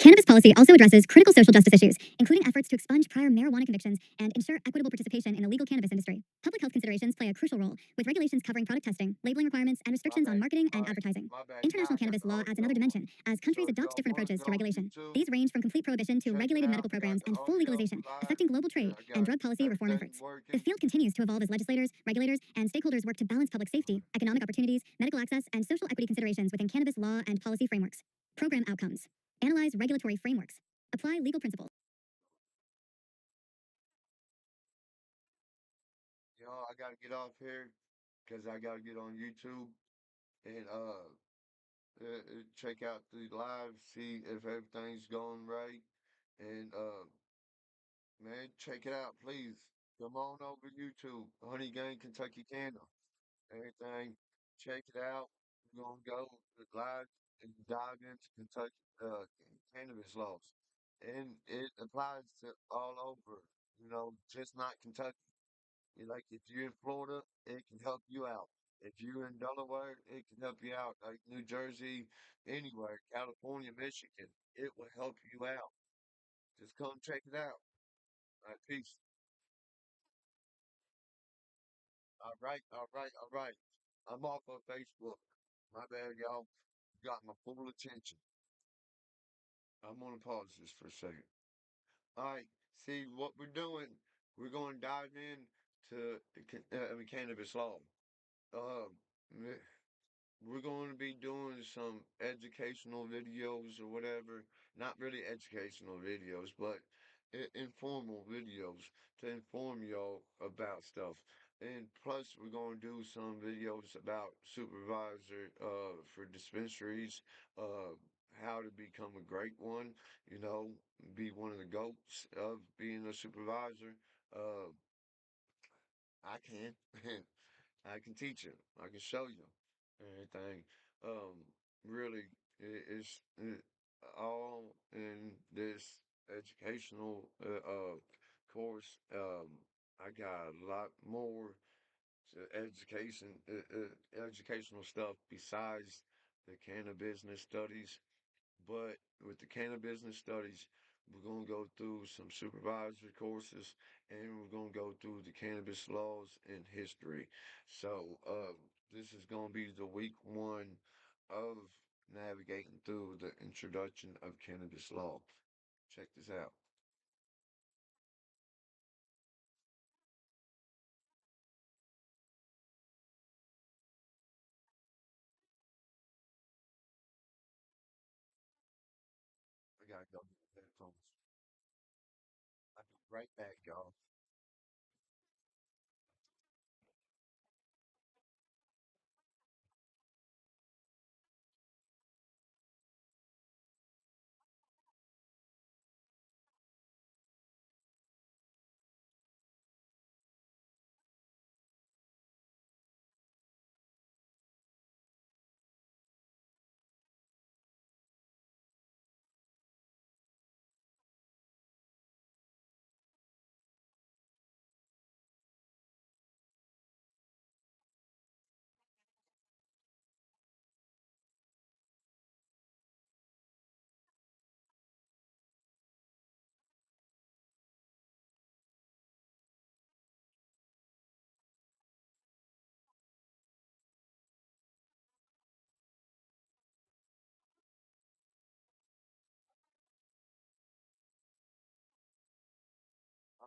Cannabis policy also addresses critical social justice issues, including efforts to expunge prior marijuana convictions and ensure equitable participation in the legal cannabis industry. Public health considerations play a crucial role, with regulations covering product testing, labeling requirements, and restrictions on marketing and advertising. International cannabis law adds another dimension, as countries adopt different approaches to regulation. These range from complete prohibition to regulated medical programs and full legalization, affecting global trade and drug policy reform efforts. The field continues to evolve as legislators, regulators, and stakeholders work to balance public safety, economic opportunities, medical access, and social equity considerations within cannabis law and policy frameworks. Program outcomes. Analyze regulatory frameworks. Apply legal principles. I gotta get off here because I gotta get on YouTube and check out the live, see if everything's going right, and man, check it out, please. Come on over to YouTube, Honey Gang Kentucky Candle. Everything, check it out. We're gonna go live and dive into Kentucky cannabis laws, and it applies to all over. Just not Kentucky. Like if you're in Florida, it can help you out. If you're in Delaware, it can help you out. Like New Jersey, anywhere, California, Michigan, it will help you out. Just come check it out. All right, peace. All right, all right, all right. I'm off of Facebook. My bad, y'all. Got my full attention. I'm gonna pause this for a second. All right. See what we're doing. We're going to dive in to cannabis law. Um, we're going to be doing some educational videos or whatever. Not really educational videos, but informal videos to inform y'all about stuff. And plus, we're going to do some videos about supervisor for dispensaries, how to become a great one, be one of the goats of being a supervisor. Uh, I can. I can teach you. I can show you everything. Really, it's all in this educational course. I got a lot more educational stuff besides the Cannabusiness Studies. But with the Cannabusiness Studies, we're going to go through some supervisory courses and we're going to go through the cannabis laws and history. So, this is going to be the week 1 of navigating through the introduction of cannabis law. Check this out. I got to go get the headphones. I'll be right back, y'all.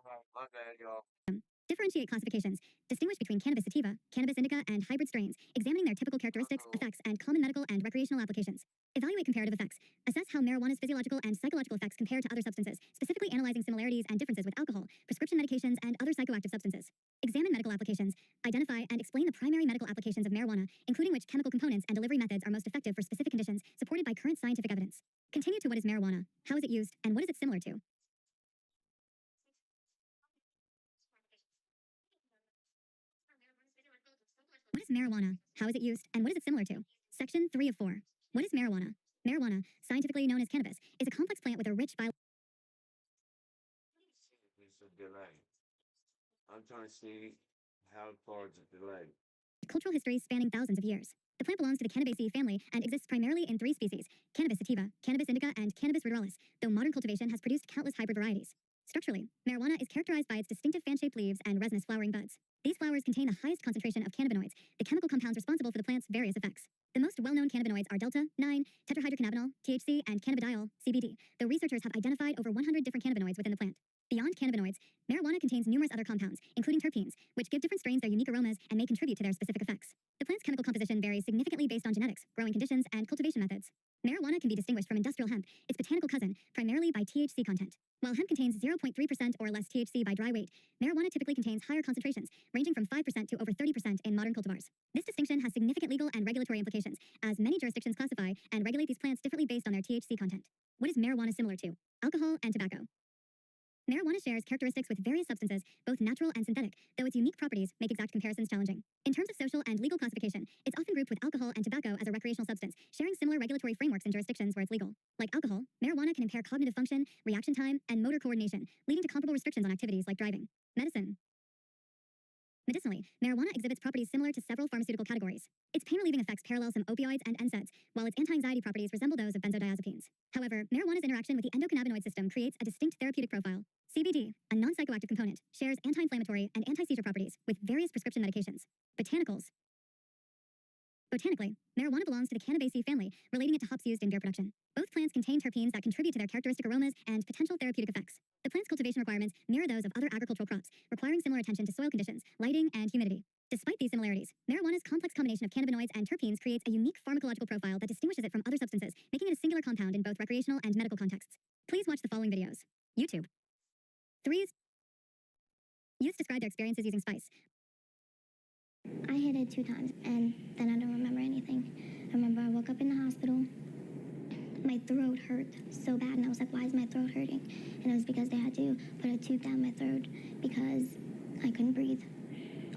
All right, my bad, y'all. Differentiate classifications. Distinguish between cannabis sativa, cannabis indica, and hybrid strains, examining their typical characteristics, effects, and common medical and recreational applications. Evaluate comparative effects. Assess how marijuana's physiological and psychological effects compare to other substances, specifically analyzing similarities and differences with alcohol, prescription medications, and other psychoactive substances. Examine medical applications. Identify and explain the primary medical applications of marijuana, including which chemical components and delivery methods are most effective for specific conditions, supported by current scientific evidence. Continue to what is marijuana, how is it used, and what is it similar to? What is marijuana? How is it used? And what is it similar to? Section 3 of 4. What is marijuana? Marijuana, scientifically known as cannabis, is a complex plant with a rich biological. It's a delay. I'm trying to see how far it's a delay. Cultural history spanning thousands of years. The plant belongs to the Cannabaceae family and exists primarily in 3 species: Cannabis sativa, Cannabis indica, and Cannabis ruderalis, though modern cultivation has produced countless hybrid varieties. Structurally, marijuana is characterized by its distinctive fan-shaped leaves and resinous flowering buds. These flowers contain the highest concentration of cannabinoids, the chemical compounds responsible for the plant's various effects. The most well-known cannabinoids are delta, 9, tetrahydrocannabinol, THC, and cannabidiol, CBD, though researchers have identified over 100 different cannabinoids within the plant. Beyond cannabinoids, marijuana contains numerous other compounds, including terpenes, which give different strains their unique aromas and may contribute to their specific effects. The plant's chemical composition varies significantly based on genetics, growing conditions, and cultivation methods. Marijuana can be distinguished from industrial hemp, its botanical cousin, primarily by THC content. While hemp contains 0.3% or less THC by dry weight, marijuana typically contains higher concentrations, ranging from 5% to over 30% in modern cultivars. This distinction has significant legal and regulatory implications, as many jurisdictions classify and regulate these plants differently based on their THC content. What is marijuana similar to? Alcohol and tobacco. Marijuana shares characteristics with various substances, both natural and synthetic, though its unique properties make exact comparisons challenging. In terms of social and legal classification, it's often grouped with alcohol and tobacco as a recreational substance, sharing similar regulatory frameworks in jurisdictions where it's legal. Like alcohol, marijuana can impair cognitive function, reaction time, and motor coordination, leading to comparable restrictions on activities like driving. Medicine. Medicinally, marijuana exhibits properties similar to several pharmaceutical categories. Its pain-relieving effects parallel some opioids and NSAIDs, while its anti-anxiety properties resemble those of benzodiazepines. However, marijuana's interaction with the endocannabinoid system creates a distinct therapeutic profile. CBD, a non-psychoactive component, shares anti-inflammatory and anti-seizure properties with various prescription medications. Botanicals. Botanically, marijuana belongs to the Cannabaceae family, relating it to hops used in beer production. Both plants contain terpenes that contribute to their characteristic aromas and potential therapeutic effects. The plant's cultivation requirements mirror those of other agricultural crops, requiring similar attention to soil conditions, lighting, and humidity. Despite these similarities, marijuana's complex combination of cannabinoids and terpenes creates a unique pharmacological profile that distinguishes it from other substances, making it a singular compound in both recreational and medical contexts. Please watch the following videos. YouTube. 3. Youths describe their experiences using spice. I hit it 2 times, and then I don't remember anything. I remember I woke up in the hospital. My throat hurt so bad, and I was like, why is my throat hurting? And it was because they had to put a tube down my throat because I couldn't breathe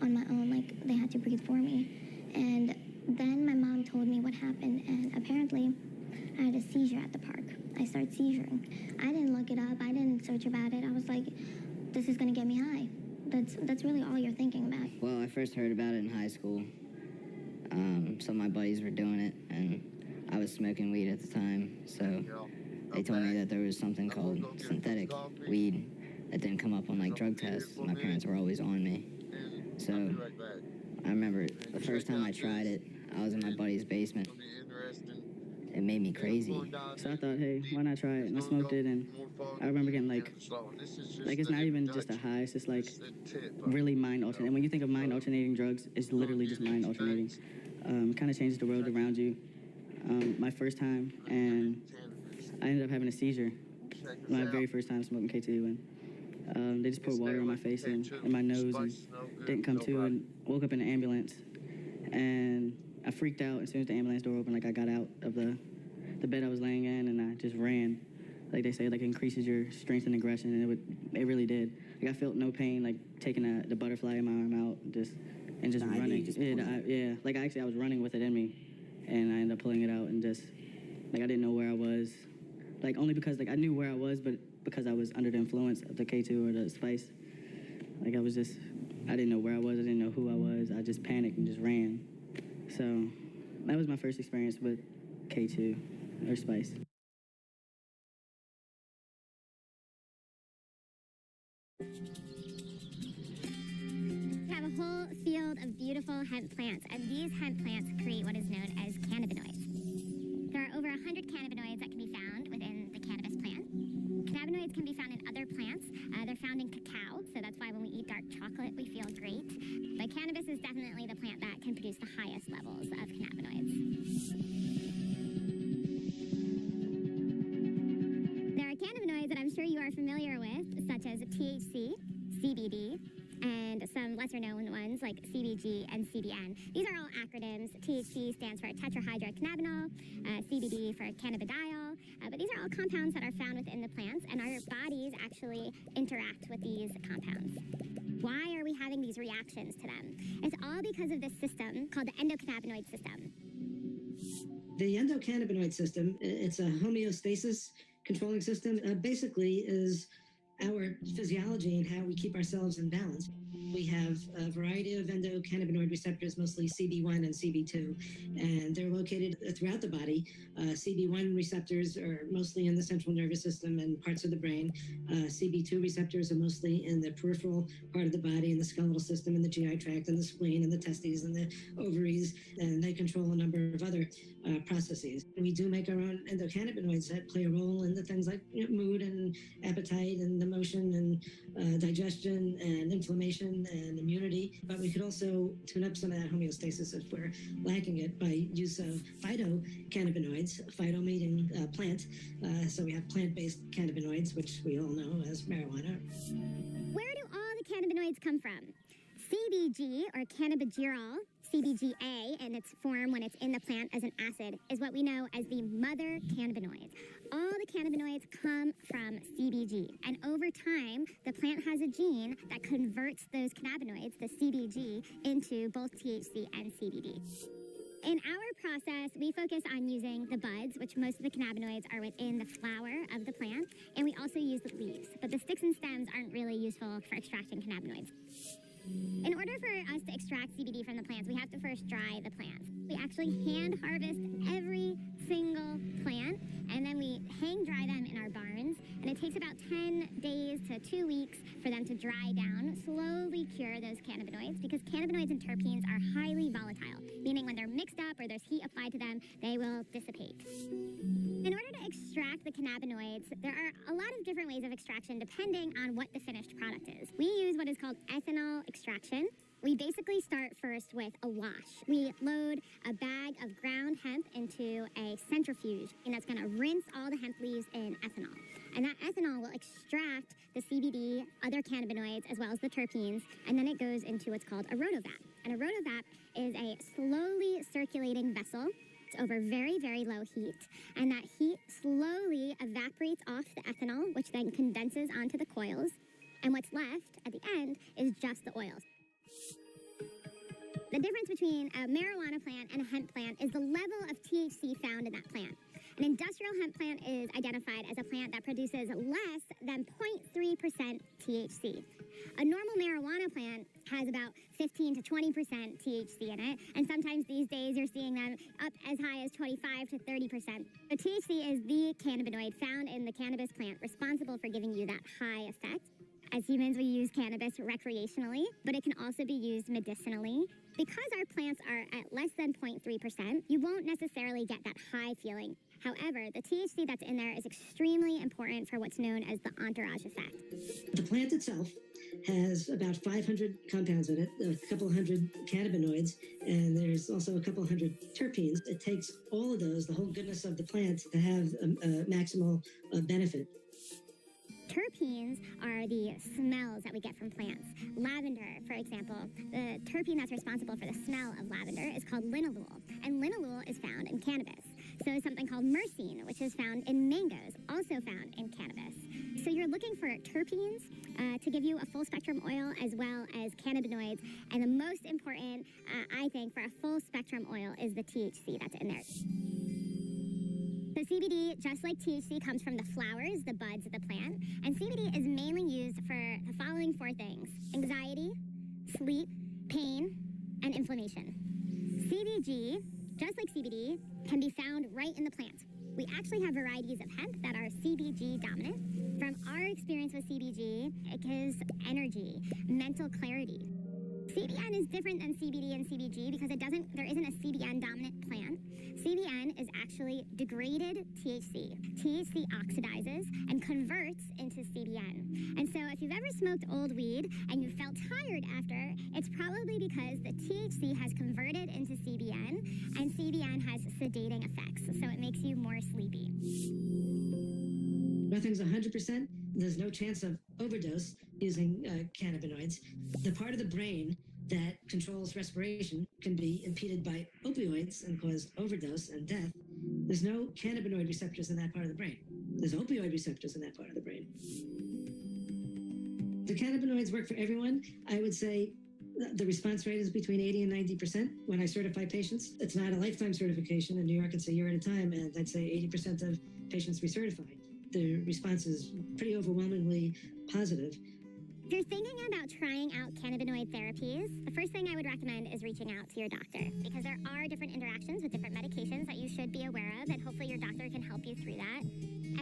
on my own. Like, they had to breathe for me. And then my mom told me what happened, and apparently I had a seizure at the park. I started seizuring. I didn't look it up. I didn't search about it. I was like, this is going to get me high. That's really all you're thinking about. Well, I first heard about it in high school. Some of my buddies were doing it, and I was smoking weed at the time, so they told me that there was something called synthetic weed that didn't come up on, like, drug tests. My parents were always on me. So I remember the first time I tried it, I was in my buddy's basement. It made me crazy. So I thought, hey, why not try it? And I smoked it, and I remember getting like it's not even just a high, it's just like really mind alternating. And when you think of mind alternating drugs, it's literally just mind alternating. It kind of changes the world around you. My first time, and I ended up having a seizure. My very first time smoking K2, and they just poured water on my face and my nose, and didn't come to, and woke up in an ambulance, and I freaked out as soon as the ambulance door opened. Like, I got out of the bed I was laying in, and I just ran. Like they say, like, it increases your strength and aggression, and it really did. Like, I felt no pain, like taking the butterfly in my arm out, and just running. Yeah, like I was running with it in me, and I ended up pulling it out, and just like I didn't know where I was, like only because like I knew where I was, but because I was under the influence of the K2 or the spice, like I didn't know where I was, I didn't know who I was. I just panicked and just ran. So that was my first experience with K2 or spice. We have a whole field of beautiful hemp plants, and these hemp plants create what is known as cannabinoids. There are over 100 cannabinoids that can be found within the cannabis plant. Cannabinoids can be found in other plants. They're found in cacao, so that's why when we eat dark chocolate, we feel great. But cannabis is definitely the plant that can produce the highest levels of cannabinoids. There are cannabinoids that I'm sure you are familiar with, such as THC, CBD, and some lesser-known ones like CBG and CBN. These are all acronyms. THC stands for tetrahydrocannabinol, CBD for cannabidiol, but these are all compounds that are found within the plants, and our bodies actually interact with these compounds. Why are we having these reactions to them? It's all because of this system called the endocannabinoid system. The endocannabinoid system, it's a homeostasis controlling system, basically is our physiology and how we keep ourselves in balance. We have a variety of endocannabinoid receptors, mostly CB1 and CB2, and they're located throughout the body. CB1 receptors are mostly in the central nervous system and parts of the brain. CB2 receptors are mostly in the peripheral part of the body, in the skeletal system, in the GI tract, and the spleen, and the testes, and the ovaries, and they control a number of other processes. We do make our own endocannabinoids that play a role in the things like mood and appetite and emotion and digestion and inflammation and immunity. But we could also tune up some of that homeostasis if we're lacking it by use of phytocannabinoids, phyto meaning plant. So we have plant-based cannabinoids, which we all know as marijuana. Where do all the cannabinoids come from? CBG, or cannabigerol, CBGA in its form when it's in the plant as an acid, is what we know as the mother cannabinoids. All the cannabinoids come from CBG, and over time, the plant has a gene that converts those cannabinoids, the CBG, into both THC and CBD. In our process, we focus on using the buds, which most of the cannabinoids are within the flower of the plant, and we also use the leaves, but the sticks and stems aren't really useful for extracting cannabinoids. In order for us to extract CBD from the plants, we have to first dry the plants. We actually hand harvest every single plant, and then we hang dry them in our barns, and it takes about 10 days to 2 weeks for them to dry down, slowly cure those cannabinoids, because cannabinoids and terpenes are highly volatile, meaning when they're mixed up or there's heat applied to them, they will dissipate. In order to extract the cannabinoids, there are a lot of different ways of extraction depending on what the finished product is. We use what is called ethanol extraction. We basically start first with a wash. We load a bag of ground hemp into a centrifuge, and that's going to rinse all the hemp leaves in ethanol. And that ethanol will extract the CBD, other cannabinoids, as well as the terpenes, and then it goes into what's called a rotovap. And a rotovap is a slowly circulating vessel. It's over very, very low heat, and that heat slowly evaporates off the ethanol, which then condenses onto the coils, and what's left at the end is just the oils. The difference between a marijuana plant and a hemp plant is the level of THC found in that plant. An industrial hemp plant is identified as a plant that produces less than 0.3% THC. A normal marijuana plant has about 15 to 20% THC in it, and sometimes these days you're seeing them up as high as 25 to 30%. So THC is the cannabinoid found in the cannabis plant responsible for giving you that high effect. As humans, we use cannabis recreationally, but it can also be used medicinally. Because our plants are at less than 0.3%, you won't necessarily get that high feeling. However, the THC that's in there is extremely important for what's known as the entourage effect. The plant itself has about 500 compounds in it, a couple hundred cannabinoids, and there's also a couple hundred terpenes. It takes all of those, the whole goodness of the plant, to have a maximal benefit. Terpenes are the smells that we get from plants. Lavender, for example, the terpene that's responsible for the smell of lavender is called linalool, and linalool is found in cannabis. So is something called myrcene, which is found in mangoes, also found in cannabis. So you're looking for terpenes to give you a full spectrum oil as well as cannabinoids, and the most important, I think, for a full spectrum oil is the THC that's in there. So CBD, just like THC, comes from the flowers, the buds of the plant, and CBD is mainly used for the following 4 things: anxiety, sleep, pain, and inflammation. CBG, just like CBD, can be found right in the plant. We actually have varieties of hemp that are CBG dominant. From our experience with CBG, it gives energy, mental clarity. CBN is different than CBD and CBG because there isn't a CBN dominant plant. CBN is actually degraded THC. THC oxidizes and converts into CBN. And so if you've ever smoked old weed and you felt tired after, it's probably because the THC has converted into CBN, and CBN has sedating effects, so it makes you more sleepy. Nothing's 100%. There's no chance of overdose using cannabinoids. The part of the brain that controls respiration can be impeded by opioids and cause overdose and death. There's no cannabinoid receptors in that part of the brain. There's opioid receptors in that part of the brain. The cannabinoids work for everyone. I would say the response rate is between 80 and 90% when I certify patients. It's not a lifetime certification. In New York, it's a year at a time, and I'd say 80% of patients recertify. The response is pretty overwhelmingly positive. If you're thinking about trying out cannabinoid therapies, the first thing I would recommend is reaching out to your doctor because there are different interactions with different medications that you should be aware of, and hopefully your doctor can help you through that.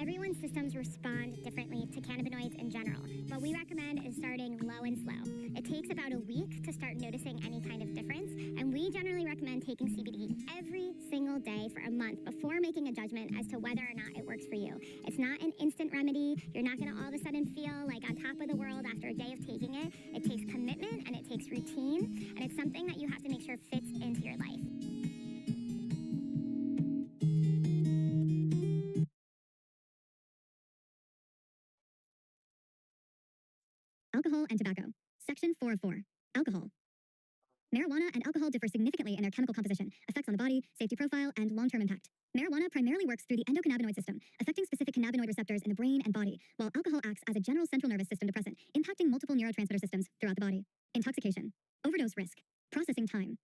Everyone's systems respond differently to cannabinoids in general. What we recommend is starting low and slow. It takes about a week to start noticing any kind of difference, and we generally recommend taking CBD every single day for a month before making a judgment as to whether or not it works for you. It's not an instant remedy. You're not going to all of a sudden feel like on top of the world after a day of taking it. It takes commitment and it takes routine, and it's something that you have to make sure fits into your life. Alcohol and tobacco. Section 4 of 4. Alcohol. Marijuana and alcohol differ significantly in their chemical composition, effects on the body, safety profile, and long-term impact. Marijuana primarily works through the endocannabinoid system, affecting specific cannabinoid receptors in the brain and body, while alcohol acts as a general central nervous system depressant, impacting multiple neurotransmitter systems throughout the body. Intoxication. Overdose risk. Processing time.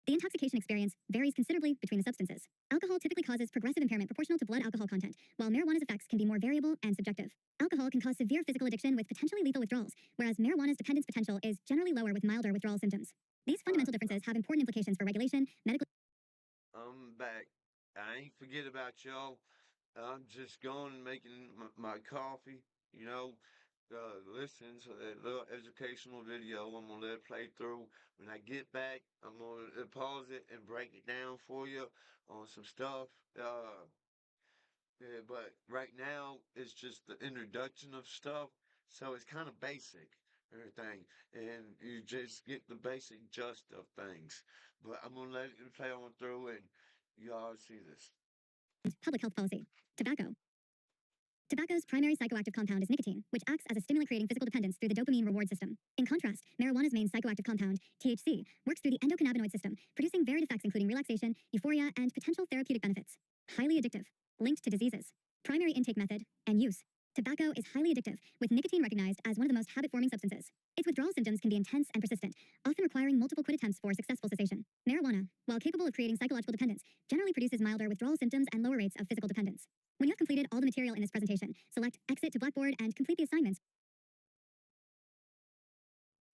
The intoxication experience varies considerably between the substances. Alcohol typically causes progressive impairment proportional to blood alcohol content, while marijuana's effects can be more variable and subjective. Alcohol can cause severe physical addiction with potentially lethal withdrawals, whereas marijuana's dependence potential is generally lower with milder withdrawal symptoms. These fundamental differences have important implications for regulation, medical... I'm back. I ain't forget about y'all. I'm just going and making my coffee, listening to that little educational video. I'm going to let it play through. When I get back, I'm going to pause it and break it down for you on some stuff. Yeah, but right now, it's just the introduction of stuff. So it's kind of basic, everything. And you just get the basic gist of things. But I'm going to let it play on through and y'all see this. Public health policy. Tobacco. Tobacco's primary psychoactive compound is nicotine, which acts as a stimulant creating physical dependence through the dopamine reward system. In contrast, marijuana's main psychoactive compound, THC, works through the endocannabinoid system, producing varied effects including relaxation, euphoria, and potential therapeutic benefits. Highly addictive. Linked to diseases. Primary intake method and use. Tobacco is highly addictive, with nicotine recognized as one of the most habit-forming substances. Its withdrawal symptoms can be intense and persistent, often requiring multiple quit attempts for successful cessation. Marijuana, while capable of creating psychological dependence, generally produces milder withdrawal symptoms and lower rates of physical dependence. When you have completed all the material in this presentation, select Exit to Blackboard and complete the assignments.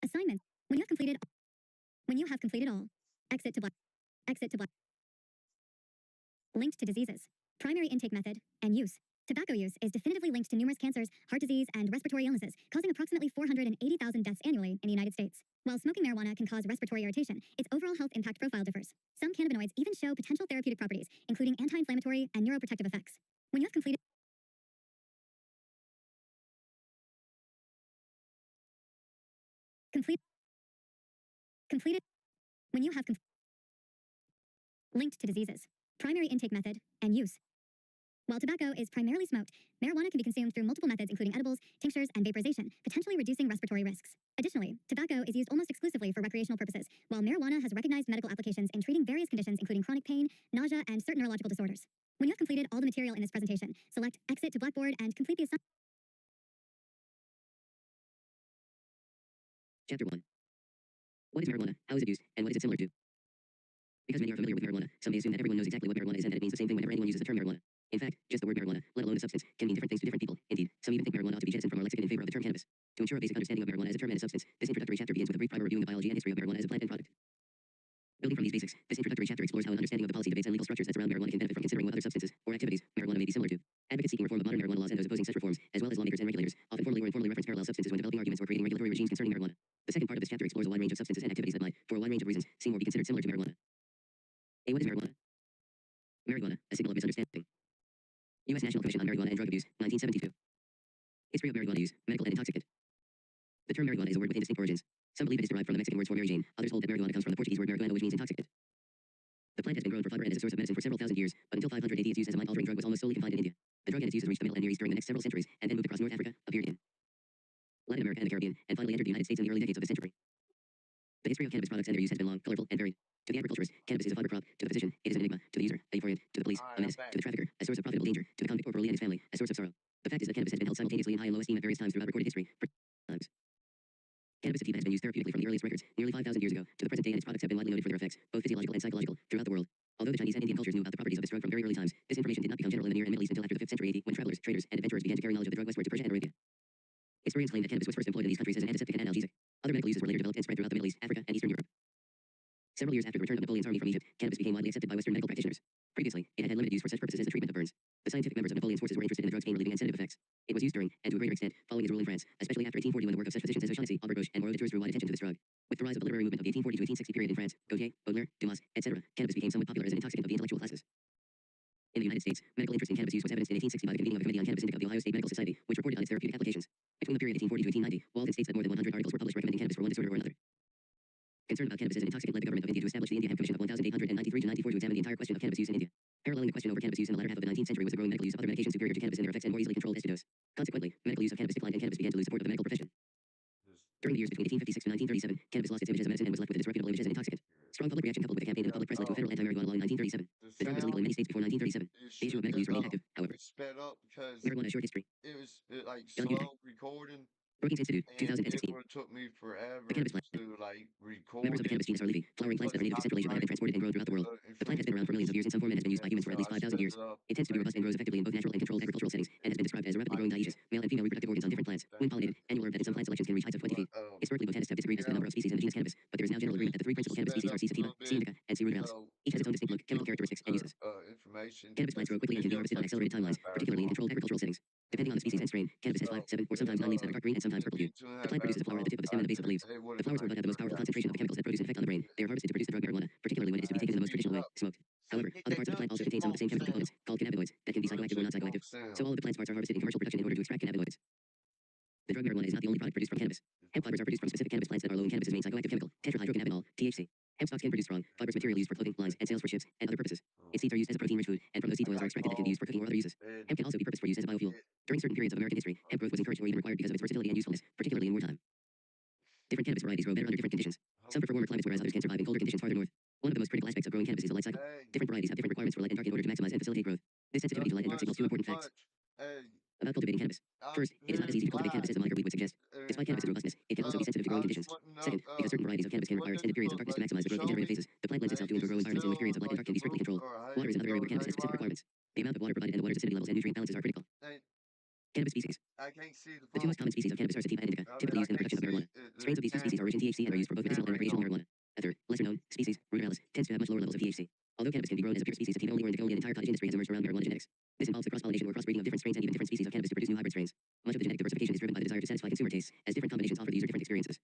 Assignment. When you have completed all, Exit to Black. Linked to diseases. Primary intake method and use. Tobacco use is definitively linked to numerous cancers, heart disease, and respiratory illnesses, causing approximately 480,000 deaths annually in the United States. While smoking marijuana can cause respiratory irritation, its overall health impact profile differs. Some cannabinoids even show potential therapeutic properties, including anti-inflammatory and neuroprotective effects. When you have completed when you have linked to diseases. Primary intake method and use. While tobacco is primarily smoked, marijuana can be consumed through multiple methods including edibles, tinctures, and vaporization, potentially reducing respiratory risks. Additionally, tobacco is used almost exclusively for recreational purposes, while marijuana has recognized medical applications in treating various conditions including chronic pain, nausea, and certain neurological disorders. When you have completed all the material in this presentation, select Exit to Blackboard and complete the assignment. Chapter 1. What is marijuana? How is it used? And what is it similar to? Because many are familiar with marijuana, some may assume that everyone knows exactly what marijuana is and that it means the same thing whenever anyone uses the term marijuana. In fact, just the word marijuana, let alone the substance, can mean different things to different people. Indeed, some even think marijuana ought to be jettisoned from our lexicon in favor of the term cannabis. To ensure a basic understanding of marijuana as a term and a substance, this introductory chapter begins with a brief primer reviewing the biology and history of marijuana as a plant and product. Building from these basics, this introductory chapter explores how an understanding of the policy debates and legal structures that surround marijuana can benefit from considering what other substances or activities marijuana may be similar to. Advocates seeking reform of modern marijuana laws and those opposing such reforms, as well as lawmakers and regulators, often formally or informally reference parallel substances when developing arguments or creating regulatory regimes concerning marijuana. The second part of this chapter explores a wide range of substances and activities that might, for a wide range of reasons, seem or be considered similar to marijuana. A. What is marijuana? Marijuana, a signal of misunderstanding. U.S. National Commission on Marijuana and Drug Abuse, 1972. History of marijuana use, medical and intoxicant. The term marijuana is a word with indistinct origins. Some believe it is derived from the Mexican words for Mary Jane, others hold that marijuana comes from the Portuguese word marihuana, which means intoxicant. The plant has been grown for flower and as a source of medicine for several thousand years, but until 500 AD its use as a mind-altering drug was almost solely confined in India. The drug and its uses reached the Middle and Near East during the next several centuries, and then moved across North Africa, appeared in Latin America and the Caribbean, and finally entered the United States in the early decades of the century. The history of cannabis products and their use has been long, colorful, and varied. To the agriculturist, cannabis is a fodder crop. To the physician, it is an enigma. To the user, a euphoriant. To the police, a menace. To the trafficker, a source of profitable danger. To the convict corporally and his family, a source of sorrow. The fact is that cannabis has been held simultaneously in high and low esteem at various times throughout recorded history. Cannabis sativa has been used therapeutically from the earliest records, nearly 5,000 years ago, to the present day, and its products have been widely noted for their effects, both physiological and psychological, throughout the world. Although the Chinese and Indian cultures knew about the properties of this drug from very early times, this information did not become general in the Near and Middle East until after the 5th century AD, when travelers, traders, and adventurers began to carry knowledge of the drug westward to Persia and Arabia. Historians claim that cannabis was first employed in these countries as an antiseptic and analgesic. Other medical uses were later developed and spread throughout the Middle East, Africa, and Eastern Europe. Several years after the return of Napoleon's army from Egypt, cannabis became widely accepted by Western medical practitioners. Previously, it had limited use for such purposes as the treatment of burns. The scientific members of Napoleon's forces were interested in the drug's pain-relieving and sedative effects. It was used during, and to a greater extent, following his rule in France, especially after 1840 when the work of such physicians as O'Shaughnessy, Albert Bush, and Moreau de Tours drew wide attention to this drug. With the rise of the literary movement of the 1840 to 1860 period in France, Gautier, Baudelaire, Dumas, etc., cannabis became somewhat popular as an intoxicant of the intellectual classes. In the United States, medical interest in cannabis use was evidenced in 1860 by the convening of a committee on cannabis indica of the Ohio State Medical Society, which reported on its therapeutic applications. Between the period 1840 to 1890, Walden states that more than 100 articles were published recommending cannabis for one disorder or another. Concern about cannabis as an intoxicant led the government of India to establish the India Hemp Commission of 1893 to 94 to examine the entire question of cannabis use in India. Paralleling the question over cannabis use in the latter half of the 19th century was the growing medical use of other medications superior to cannabis in their effects and more easily controlled as to dose. Consequently, medical use of cannabis declined and cannabis began to lose support of the medical profession. During the years between 1856 to 1937, cannabis lost its image as a medicine and was left with a disreputable image as an intoxicant. Strong public reaction coupled with a campaign in the public press led to a federal anti-marijuana law in 1937. The drug was legal in many states before 1937. The issue of medical use remained active, however. It's sped up because Marijuana: A Short History. it was like John Newton. slow recording, Brookings Institute, and it 2016. would have took me forever The cannabis plant. to like record Members of the it. cannabis genus are leafy, flowering plants that are native to Central Asia and have been transported and grown throughout the world. The plant has been around for millions of years in some form and has been used by humans for at least 5,000 years. It tends to be robust and grows effectively in both natural and controlled agricultural settings, and has been described as a rapidly growing dioecious, male and female reproductive organs on different plants, wind pollinated, annual herb that in some plant selections can reach heights of 20 feet. Historically, botanists have disagreed as to the number of species in the genus Cannabis, but there is now general agreement that the three principal cannabis species are C. sativa, C. indica, and C. ruderalis. Each has its own distinct look, chemical characteristics, and uses. Cannabis plants grow quickly and can be harvested on accelerated timelines, particularly in controlled agricultural settings. Depending on the species and strain, cannabis has 5, 7, or sometimes 9 leaves that are dark green and sometimes purple hue. The plant produces a flower at the tip of the stem and the base of the leaves. The flowers or bud have the most powerful concentration of the chemicals that produce an effect on the brain. They are harvested to produce the drug marijuana, particularly when it is to be taken in the most traditional way, smoked. However, other parts of the plant also contain some of the same chemical components, called cannabinoids, that can be psychoactive or not psychoactive. So all of the plant's parts are harvested in commercial production in order to extract cannabinoids. The drug marijuana is not the only product produced from cannabis. Hemp fibers are produced from specific cannabis plants that are low in cannabis's main psychoactive chemical, tetrahydrocannabinol, THC. Hemp stalks can produce strong, fibrous material used for clothing, lines, and sails for ships, and other purposes. Its seeds are used as a protein-rich food, and from those seeds oils are extracted that can be used for cooking or other uses. Hemp can also be purposed for use as a biofuel. During certain periods of American history, hemp growth was encouraged or even required because of its versatility and usefulness, particularly in wartime. Different cannabis varieties grow better under different conditions. Some prefer warmer climates, whereas others can survive in colder conditions farther north. One of the most critical aspects of growing cannabis is the life cycle. Different varieties have different requirements for light and dark in order to maximize and facilitate growth. This sensitivity to light and dark signals two important facts about cultivating cannabis. First, it is not as easy to cultivate cannabis as the moniker weed would suggest. Despite cannabis's robustness, it can also be sensitive to growing conditions. Second, because certain varieties of cannabis can require extended periods of darkness to maximize the growth in generative phases, the plant lends itself to indoor grow environments in which periods of light and dark can be strictly controlled. Water is another area where cannabis has specific requirements. The amount of water provided and the water's acidity levels and nutrient balances are critical. Cannabis species. I can't see the The two most common species of cannabis are sativa and indica, typically used in the production of marijuana. Strains of these two species are rich in THC and are used for both medicinal and recreational marijuana. A third, lesser known, species, ruderalis, tends to have much lower levels of THC. Although cannabis can be grown as a pure species, sativa only or indica only, an entire cottage industry has emerged around marijuana genetics. This involves the cross-pollination or crossbreeding of different strains and even different species of cannabis to produce new hybrid strains. Much of the genetic diversification is driven by the desire to satisfy consumer tastes, as different combinations offer the user different experiences.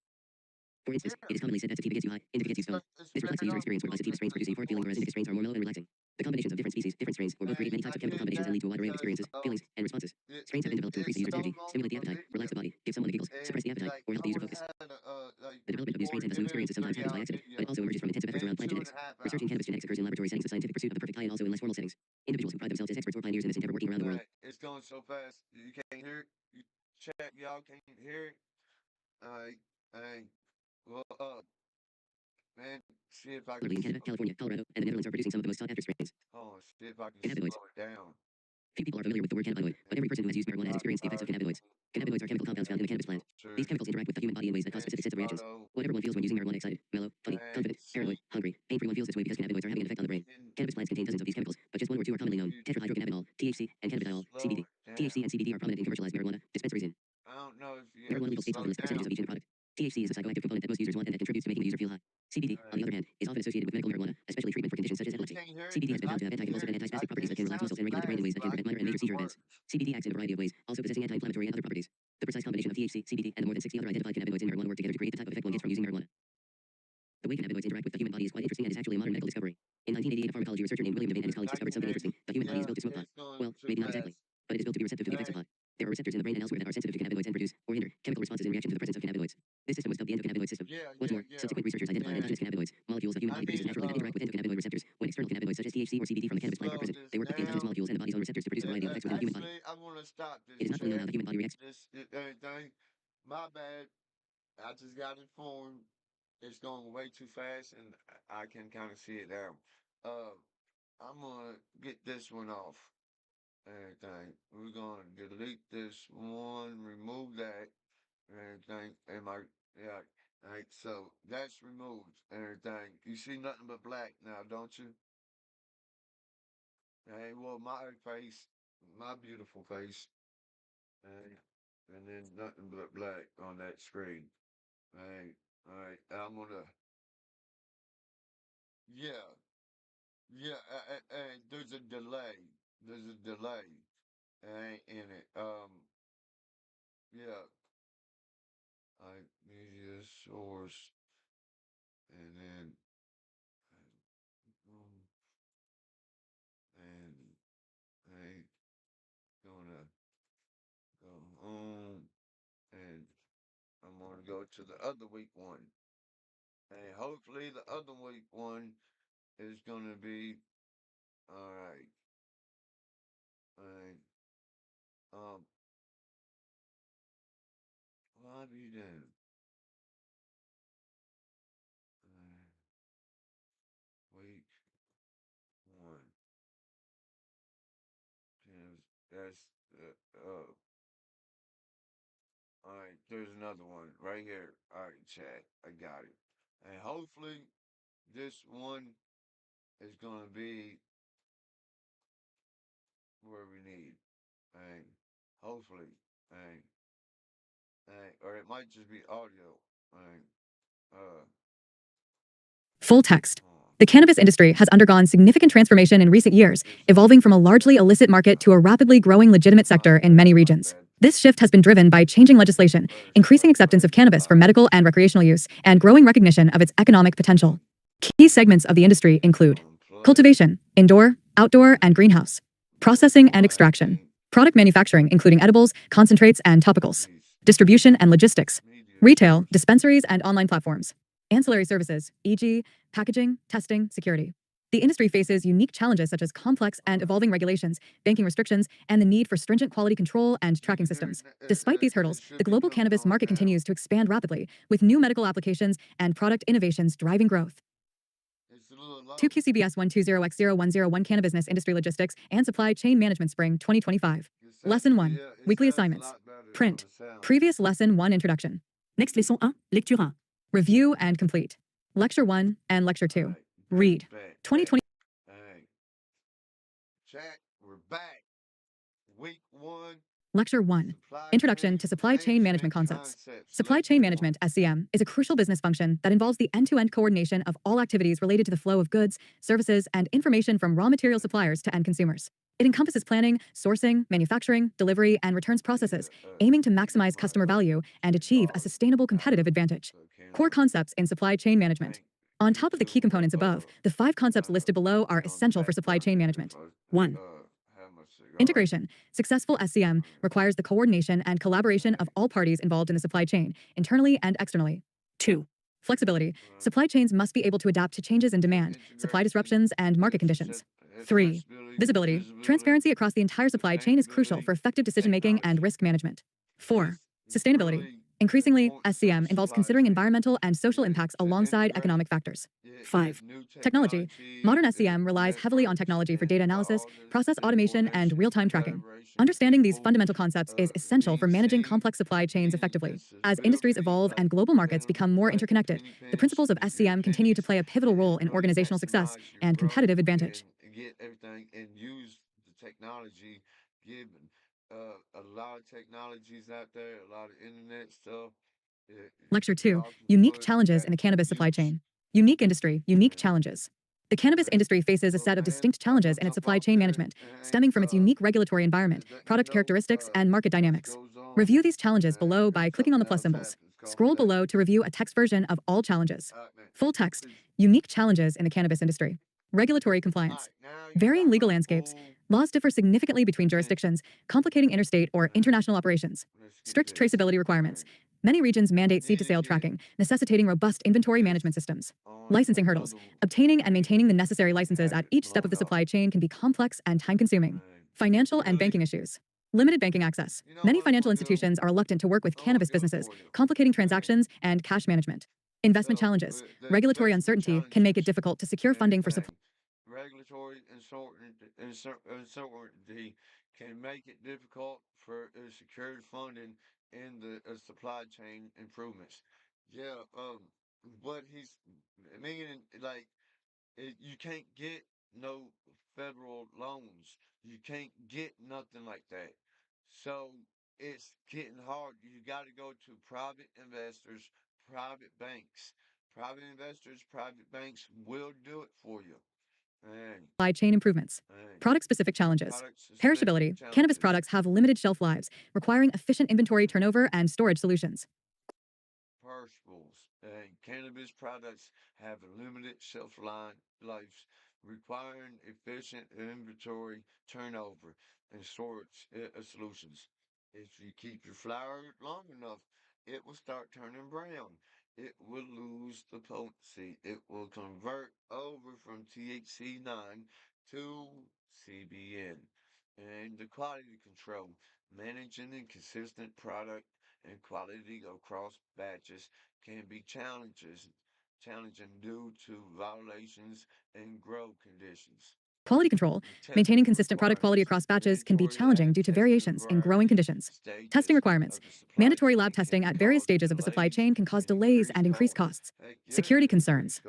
For instance, it is commonly said that sativa gets you high, indica gets you stoned. This reflects the user experience whereby sativa strains produce a euphoric feeling whereas indica strains are more mellow and relaxing. The combinations of different species, different strains, or both create many types of chemical combinations and lead to a wide array of experiences, feelings, and responses. Strains have been developed to increase the user's energy, stimulate the appetite, relax the body, give someone the giggles, suppress the appetite, or help the user focus. The development of new strains and thus new experiences sometimes happens by accident, but it also emerges from intensive efforts around plant genetics. Researching cannabis genetics occurs in laboratory settings, the scientific pursuit of the perfect high, and also in less formal settings. Individuals who pride themselves as experts or pioneers in this endeavor working around the world. It's going so fast, you can't hear it. You check, y'all can't hear it. Alright, well, man, see if I can. In Canada, California, Colorado, and the Netherlands are producing some of the most sought-after strains. Oh, see if I can Cannabinoids. slow it down. Few people are familiar with the word cannabinoid, but every person who has used marijuana has experienced the effects of cannabinoids. Cannabinoids are chemical compounds found in the cannabis plant. These chemicals interact with the human body in ways that cause specific sets of reactions. Whatever one feels when using marijuana: excited, mellow, funny, confident, paranoid, hungry, pain-free. One feels this way because cannabinoids are having an effect on the brain. Cannabis plants contain dozens of these chemicals, but just one or two are commonly known: tetrahydrocannabinol, THC, and cannabidiol, CBD. THC and CBD are prominent in commercialized marijuana dispensaries in I don't know if you marijuana legal states often list the percentages of each end product. THC is a psychoactive component that most users want and that contributes to making the user feel high. CBD, on the other hand, is often associated with medical marijuana, especially treatment for conditions such as epilepsy. CBD has been found to have anticonvulsive and antispastic properties that can relax muscles and regulate the brain in ways that can prevent minor and major seizure events. CBD acts in a variety of ways, also possessing anti-inflammatory and other properties. The precise combination of THC, CBD, and the more than 60 other identified cannabinoids in marijuana work together to create the type of effect one gets from using marijuana. The way cannabinoids interact with the human body is quite interesting and is actually a modern medical discovery. In 1988, a pharmacology researcher named William Devane and his colleagues discovered something interesting. The human body is built to smoke pot. Well, maybe not exactly, but it is built to be receptive to the effects of pot. There are receptors in the brain and elsewhere that are sensitive to cannabinoids and produce, or hinder, chemical responses in reaction to the presence of cannabinoids. This system was dubbed the endocannabinoid system. Once more, subsequent researchers identified endogenous cannabinoids, molecules the human body produces naturally that interact with endocannabinoid receptors. When external cannabinoids such as THC or CBD from the cannabis plant are present, they work with the endogenous molecules and the body's own receptors to produce a variety of effects within the human body. I want to stop this. It is not fully known how the human body reacts. Everything. My bad. I just got informed. It's going way too fast, and I can kind of see it now. I'm gonna get this one off. Everything. We're gonna delete this one, remove that, everything. And my yeah. Alright, so that's removed. Everything. You see nothing but black now, don't you? Hey, well, my face, my beautiful face. and then nothing but black on that screen. All right. I'm gonna, yeah, yeah. There's a delay. There's a delay. In it. Yeah. Media source, and then, um, and I gonna go home, and I'm gonna go to the other week one, and hopefully the other week one is gonna be all right. And what have you done? Uh, week one. That's all right. There's another one right here. All right, chat. I got it. And hopefully this one is gonna be where we need. And hopefully, and or it might just be audio. And uh, Full text. The cannabis industry has undergone significant transformation in recent years, evolving from a largely illicit market to a rapidly growing legitimate sector in many regions. This shift has been driven by changing legislation, increasing acceptance of cannabis for medical and recreational use, and growing recognition of its economic potential. Key segments of the industry include cultivation, indoor, outdoor, and greenhouse, processing and extraction, product manufacturing including edibles, concentrates, and topicals, distribution and logistics, retail, dispensaries, and online platforms, ancillary services, e.g., packaging, testing, security. The industry faces unique challenges such as complex and evolving regulations, banking restrictions, and the need for stringent quality control and tracking systems. Despite these hurdles, the global cannabis market continues to expand rapidly, with new medical applications and product innovations driving growth. 2QCBS 120X0101 Cannabusiness Industry Logistics and Supply Chain Management Spring 2025. Lesson 1. Weekly assignments. Print. Previous Lesson 1 Introduction. Next Leçon 1. Lecture 1. Review and complete. Lecture 1 and Lecture 2. Read. 2020. hey, chat. We're back. Week one. Lecture 1. Introduction to Supply Chain Management Concepts. Supply chain management, SCM, is a crucial business function that involves the end-to-end coordination of all activities related to the flow of goods, services, and information from raw material suppliers to end consumers. It encompasses planning, sourcing, manufacturing, delivery, and returns processes, aiming to maximize customer value and achieve a sustainable competitive advantage. Core concepts in supply chain management. On top of the key components above, the 5 concepts listed below are essential for supply chain management. 1. Integration. Successful SCM requires the coordination and collaboration of all parties involved in the supply chain, internally and externally. 2. Flexibility. Supply chains must be able to adapt to changes in demand, supply disruptions, and market conditions. 3. Visibility. Transparency across the entire supply chain is crucial for effective decision-making and risk management. 4. Sustainability. Increasingly, SCM involves considering environmental and social impacts alongside economic factors. 5. Technology. Modern SCM relies heavily on technology for data analysis, process automation, and real-time tracking. Understanding these fundamental concepts is essential for managing complex supply chains effectively. As industries evolve and global markets become more interconnected, the principles of SCM continue to play a pivotal role in organizational success and competitive advantage. Get everything and use the technology given. A lot of technologies out there, a lot of internet stuff. Lecture 2. Y'all can Unique put challenges in the cannabis supply chain. Unique industry, unique challenges. The cannabis industry faces a set of distinct challenges in its supply chain management, stemming from its unique regulatory environment, product characteristics, and market dynamics. Review these challenges below by clicking on the plus symbols. Scroll below to review a text version of all challenges. Full text. Unique challenges in the cannabis industry. Regulatory compliance. Varying legal landscapes. Laws differ significantly between jurisdictions, complicating interstate or international operations. Strict traceability requirements. Many regions mandate seed-to-sale tracking, necessitating robust inventory management systems. Licensing hurdles. Obtaining and maintaining the necessary licenses at each step of the supply chain can be complex and time-consuming. Financial and banking issues. Limited banking access. Many financial institutions are reluctant to work with cannabis businesses, complicating transactions and cash management. Investment challenges. Regulatory uncertainty can make it difficult to secure funding for supply. Regulatory uncertainty can make it difficult for secured funding in the supply chain improvements. Yeah, but he's meaning like you can't get no federal loans. You can't get nothing like that. So it's getting hard. You got to go to private investors, private banks. Private investors, private banks will do it for you. Dang, Supply chain improvements. dang. Product-specific challenges. Product specific Perishability. Cannabis challenges. products have limited shelf lives, requiring efficient inventory turnover and storage solutions. Perishables and cannabis products have a limited shelf lives, requiring efficient inventory turnover and storage solutions. If you keep your flower long enough, it will start turning brown. It will lose the potency. It will convert over from THC9 to CBN. And the quality control, managing a consistent product and quality across batches can be challenging due to violations and grow conditions. Quality control. Maintaining consistent product quality across batches can be challenging due to variations in growing conditions. Testing requirements. Mandatory lab testing at various stages of the supply chain can cause delays and increase costs. Security concerns.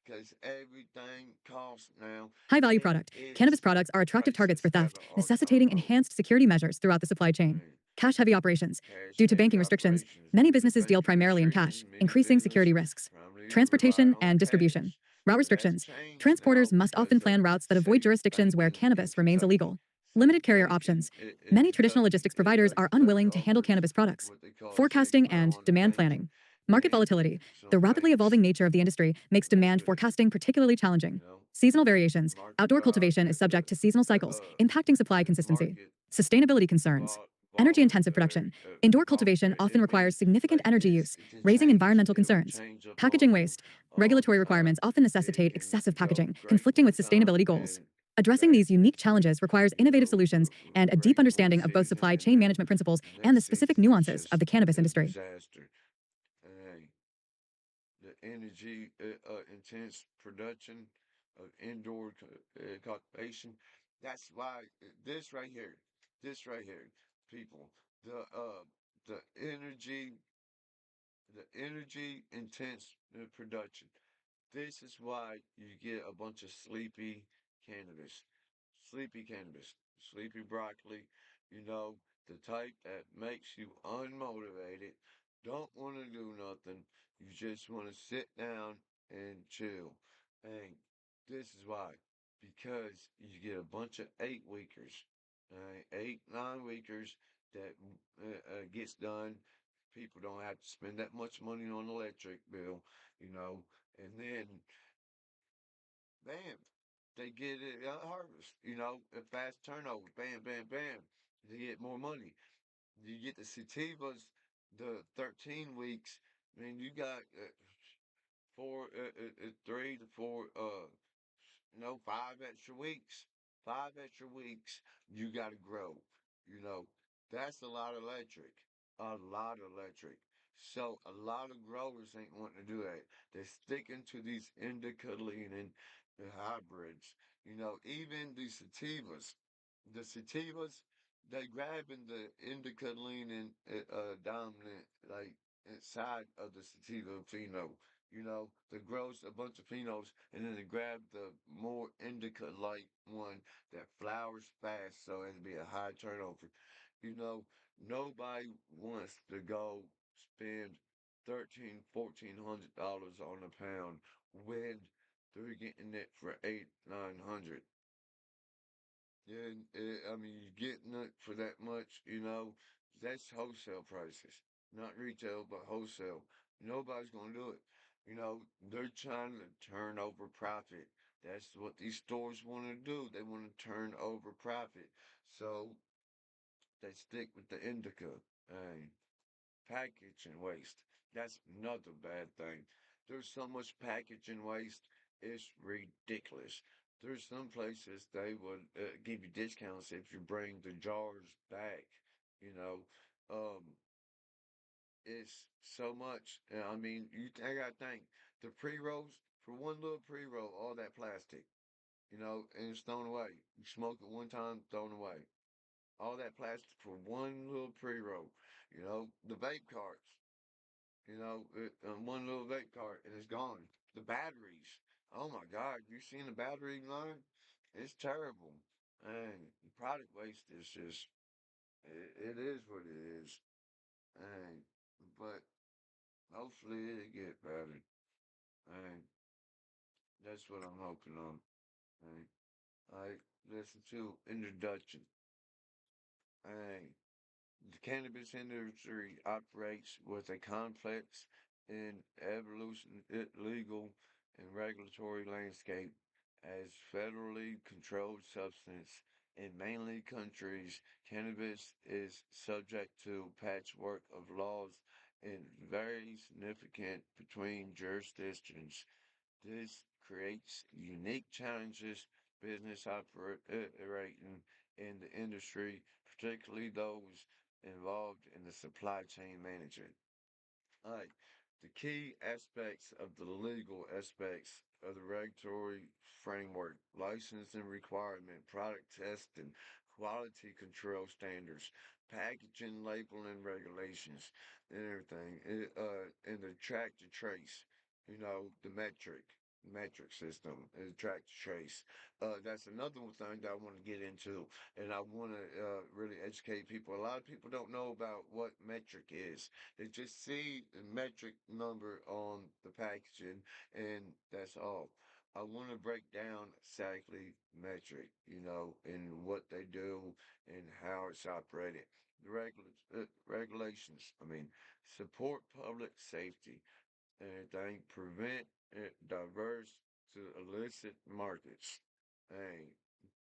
Because everything costs now. High value product. Cannabis products are attractive targets for theft, necessitating enhanced security measures throughout the supply chain. Cash heavy operations. Due to banking restrictions, many businesses deal primarily in cash, increasing security risks. Transportation and distribution. Route restrictions. Transporters must often plan routes that avoid jurisdictions where cannabis remains illegal. Limited carrier options. Many traditional logistics providers are unwilling to handle cannabis products. Forecasting and demand planning. Market volatility. The rapidly evolving nature of the industry makes demand forecasting particularly challenging. Seasonal variations. Outdoor cultivation is subject to seasonal cycles, impacting supply consistency. Sustainability concerns. Energy intensive production. Indoor cultivation often requires significant energy use, raising environmental concerns. Packaging waste. Regulatory requirements often necessitate excessive packaging, conflicting with sustainability goals. Addressing these unique challenges requires innovative solutions and a deep understanding of both supply chain management principles and the specific nuances of the cannabis industry. Disaster. The energy intense production of indoor cultivation. That's why this right here, people, the uh, the energy, the energy intense production. This is why you get a bunch of cannabis, sleepy cannabis, sleepy broccoli, the type that makes you unmotivated, don't want to do nothing. You just want to sit down and chill. And this is why, because you get a bunch of 8 weekers, 8, 9 weekers that gets done. People don't have to spend that much money on electric bill, and then bam, they get it harvest, a fast turnover, bam, bam, bam. They get more money. You get the sativas, the 13 weeks. I mean, you got 3 to 4, no, 5 extra weeks. 5 extra weeks, you got to grow. You know, that's a lot of electric. A lot of electric. So a lot of growers ain't wanting to do that. They're sticking to these indica leaning hybrids. Even the sativas. The sativas, they grabbing the indica leaning dominant, like inside of the sativa pheno. They grows a bunch of phenols and then they grab the more indica like one that flowers fast so it'll be a high turnover. You know, Nobody wants to go spend $1,300, $1,400 on a pound when they're getting it for 8, 900. And I mean, you're getting it for that much, that's wholesale prices, not retail, but wholesale. Nobody's going to do it. They're trying to turn over profit. That's what these stores want to do. They want to turn over profit. So they stick with the indica. And packaging waste. That's another bad thing. There's so much packaging waste, it's ridiculous. There's some places they would give you discounts if you bring the jars back. You know, um, it's so much. I mean, I gotta think the pre rolls for one little pre roll, all that plastic, and it's thrown away. You smoke it one time, thrown away. All that plastic for one little pre roll. The vape carts. One little vape cart and it's gone. The batteries. Oh my God, you seen the battery line? It's terrible. And product waste is just it is what it is. And but hopefully it'll get better. And that's what I'm hoping on. And I listen to introduction. And the cannabis industry operates with a complex and legal and regulatory landscape as federally controlled substance. In mainly countries, cannabis is subject to patchwork of laws and very significant between jurisdictions. This creates unique challenges business operating in the industry, particularly those involved in the supply chain management. All right. The key aspects of the legal aspects of the regulatory framework, licensing requirement, product testing, quality control standards, packaging, labeling regulations, and everything. And the track to trace, the metric system, and the track to trace. That's another thing that I want to get into, and I want to really educate people. A lot of people don't know about what metric is. They just see the metric number on the packaging, and that's all. I want to break down exactly metric, and what they do and how it's operated. The regulations, support public safety, and they prevent diverse to illicit markets. And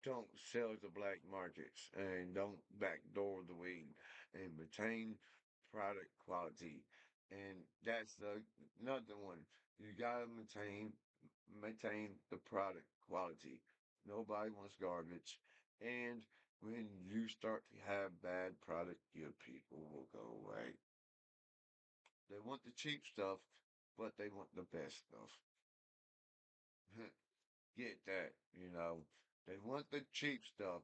don't sell to black markets, and don't backdoor the weed, and maintain product quality. And that's another one. You gotta maintain the product quality. Nobody wants garbage. And when you start to have bad product, your people will go away. They want the cheap stuff, but they want the best stuff. Get that. They want the cheap stuff,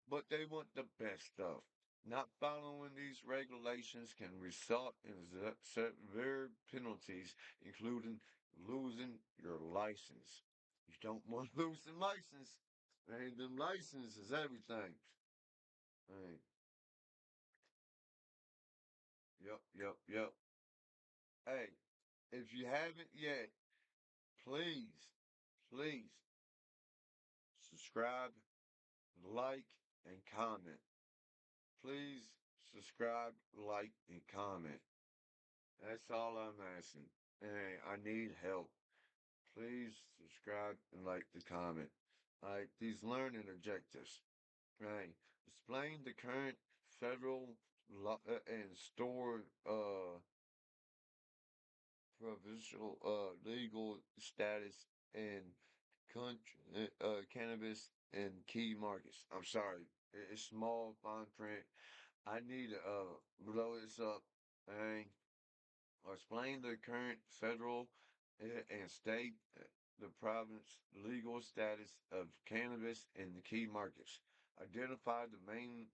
but they want the best stuff. Not following these regulations can result in severe penalties, including losing your license. You don't want to lose the license. And them license is everything. Hey, yep. Hey, if you haven't yet, please subscribe, like, and comment. Please subscribe, like, and comment. That's all I'm asking. And I need help. Please subscribe and like the comment. Alright, these learning objectives. Right. Explain the current federal law and store provincial legal status in country cannabis in key markets. I'm sorry. It's small fine print. I need to blow this up. Hey, explain the current federal and state, the province legal status of cannabis in the key markets. Identify the main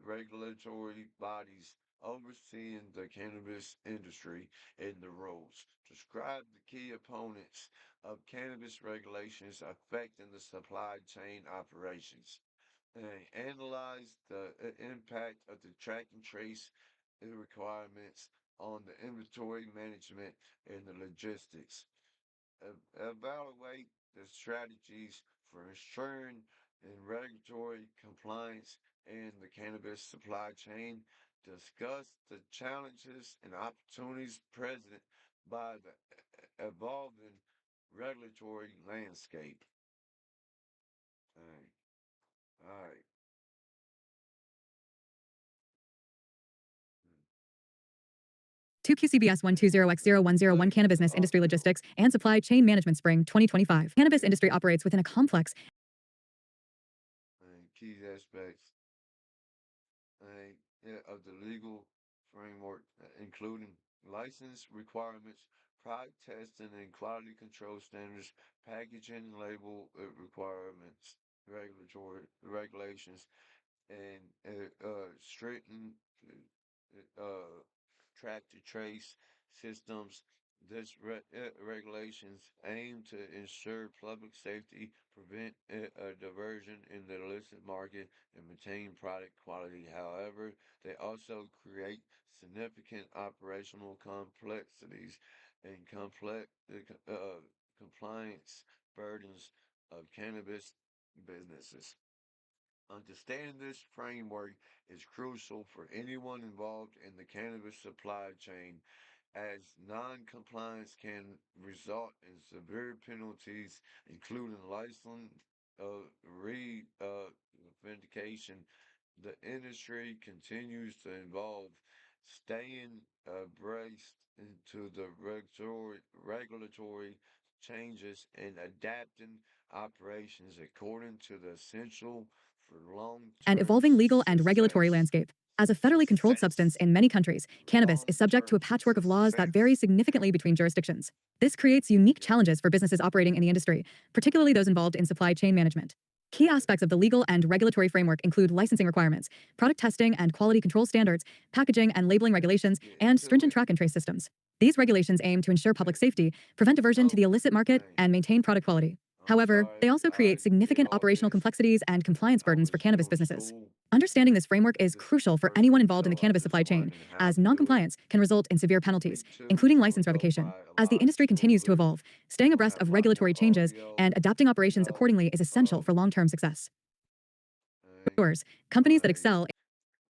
regulatory bodies overseeing the cannabis industry and the roles. Describe the key opponents of cannabis regulations affecting the supply chain operations. Analyze the impact of the track and trace requirements on the inventory management and the logistics. Evaluate the strategies for ensuring and regulatory compliance in the cannabis supply chain. Discuss the challenges and opportunities present by the evolving regulatory landscape. All right. All right. 2QCBS 120X0101 Cannabusiness Industry Logistics and Supply Chain Management Spring 2025. Cannabis industry operates within a complex And key aspects of the legal framework, including license requirements, product testing and quality control standards, packaging and label requirements, regulatory regulations, and straighten uh, track to trace systems, Regulations aim to ensure public safety, prevent a diversion in the illicit market, and maintain product quality. However, they also create significant operational complexities and compliance burdens of cannabis businesses. Understanding this framework is crucial for anyone involved in the cannabis supply chain, as non-compliance can result in severe penalties, including license vindication. The industry continues to evolve, staying abreast into the regulatory changes and adapting operations according to the essential for And long-term evolving legal and regulatory landscape. As a federally controlled substance in many countries, cannabis is subject to a patchwork of laws that vary significantly between jurisdictions. This creates unique challenges for businesses operating in the industry, particularly those involved in supply chain management. Key aspects of the legal and regulatory framework include licensing requirements, product testing and quality control standards, packaging and labeling regulations, and stringent track and trace systems. These regulations aim to ensure public safety, prevent diversion to the illicit market, and maintain product quality. However, they also create significant operational complexities and compliance burdens for cannabis businesses. Understanding this framework is crucial for anyone involved in the cannabis supply chain, as noncompliance can result in severe penalties, including license revocation. As the industry continues to evolve, staying abreast of regulatory changes and adapting operations accordingly is essential for long-term success. Companies that excel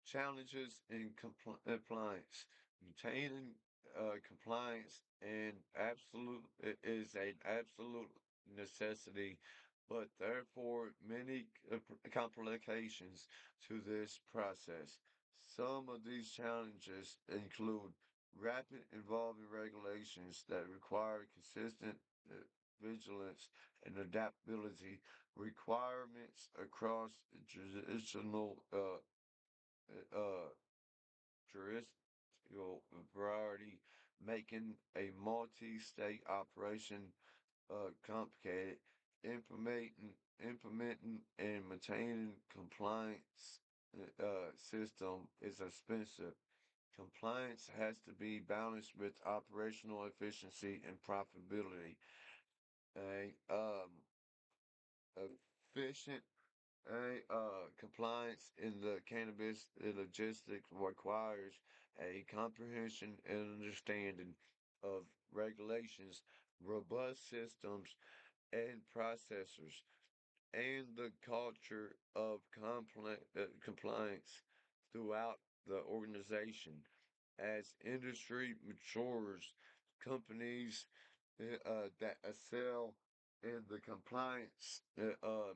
challenges in compliance. Maintaining compliance and absolute is an absolute necessity, but therefore many complications to this process. Some of these challenges include rapid evolving regulations that require consistent vigilance and adaptability, requirements across traditional uh, jurisdictional variety, making a multi-state operation complicated. Implementing and maintaining compliance system is expensive. Compliance has to be balanced with operational efficiency and profitability. A efficient compliance in the cannabis logistics requires a comprehension and understanding of regulations, robust systems, and processors, and the culture of compliance throughout the organization. As industry matures, companies that excel in the compliance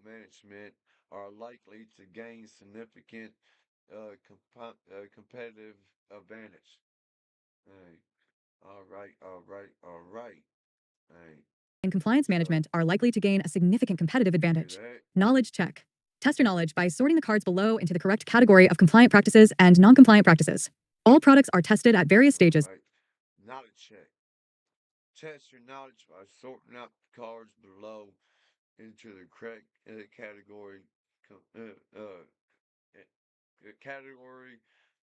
management are likely to gain significant competitive advantage. Hey, all right, all right, all right. Hey, and compliance management are likely to gain a significant competitive advantage. Knowledge check. Test your knowledge by sorting the cards below into the correct category of compliant practices and non-compliant practices. All products are tested at various stages. Right. Knowledge check. Test your knowledge by sorting out the cards below into the correct category. Category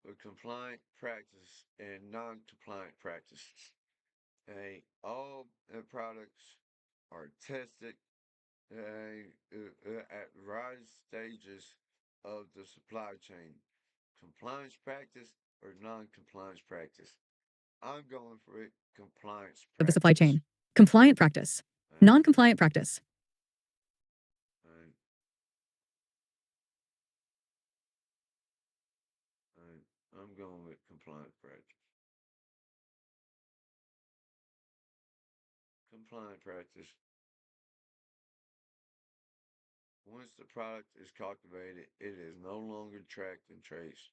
of compliant practice and non-compliant practices. All products are tested at various stages of the supply chain. Compliance practice or non-compliance practice. I'm going for it. Compliance practice. Of the supply chain. Compliant practice. Non-compliant practice. I'm going with compliant practice. Compliant practice. Once the product is cultivated, it is no longer tracked and traced.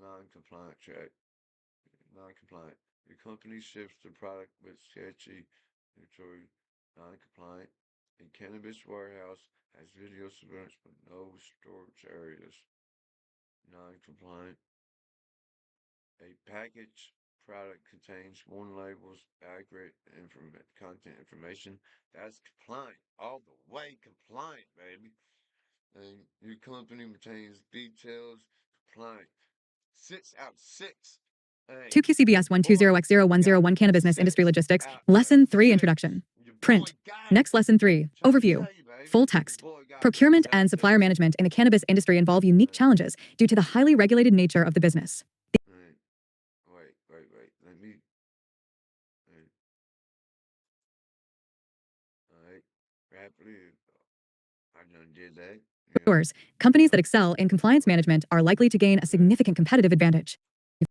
Non-compliant track. Non-compliant. Your company ships the product with sketchy inventory. Non-compliant. A cannabis warehouse has video surveillance but no storage areas. Non-compliant. A packaged product contains warning labels, accurate content information. That's compliant. All the way compliant, baby. And your company maintains details. Compliant. 6 out of 6. 2QCBS 120X0101 Cannabusiness Industry Logistics, Lesson 3 Introduction. Print. Next Lesson 3, Overview. Full text. Procurement and supplier management in the cannabis industry involve unique challenges due to the highly regulated nature of the business. Wait. Let me. All right. Rapidly. I done did that. Companies that excel in compliance management are likely to gain a significant competitive advantage.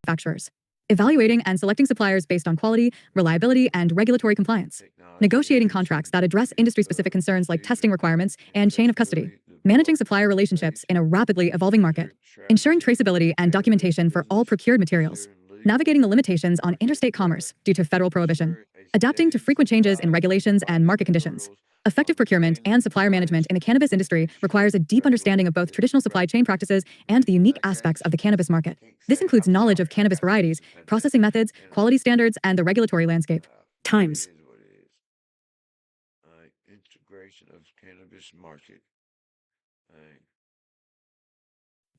Manufacturers. Evaluating and selecting suppliers based on quality, reliability, and regulatory compliance. Negotiating contracts that address industry-specific concerns like testing requirements and chain of custody. Managing supplier relationships in a rapidly evolving market. Ensuring traceability and documentation for all procured materials. Navigating the limitations on interstate commerce due to federal prohibition. Adapting to frequent changes in regulations and market conditions. Effective procurement and supplier management in the cannabis industry requires a deep understanding of both traditional supply chain practices and the unique aspects of the cannabis market. This includes knowledge of cannabis varieties, processing methods, quality standards, and the regulatory landscape. Times. Integration of cannabis market.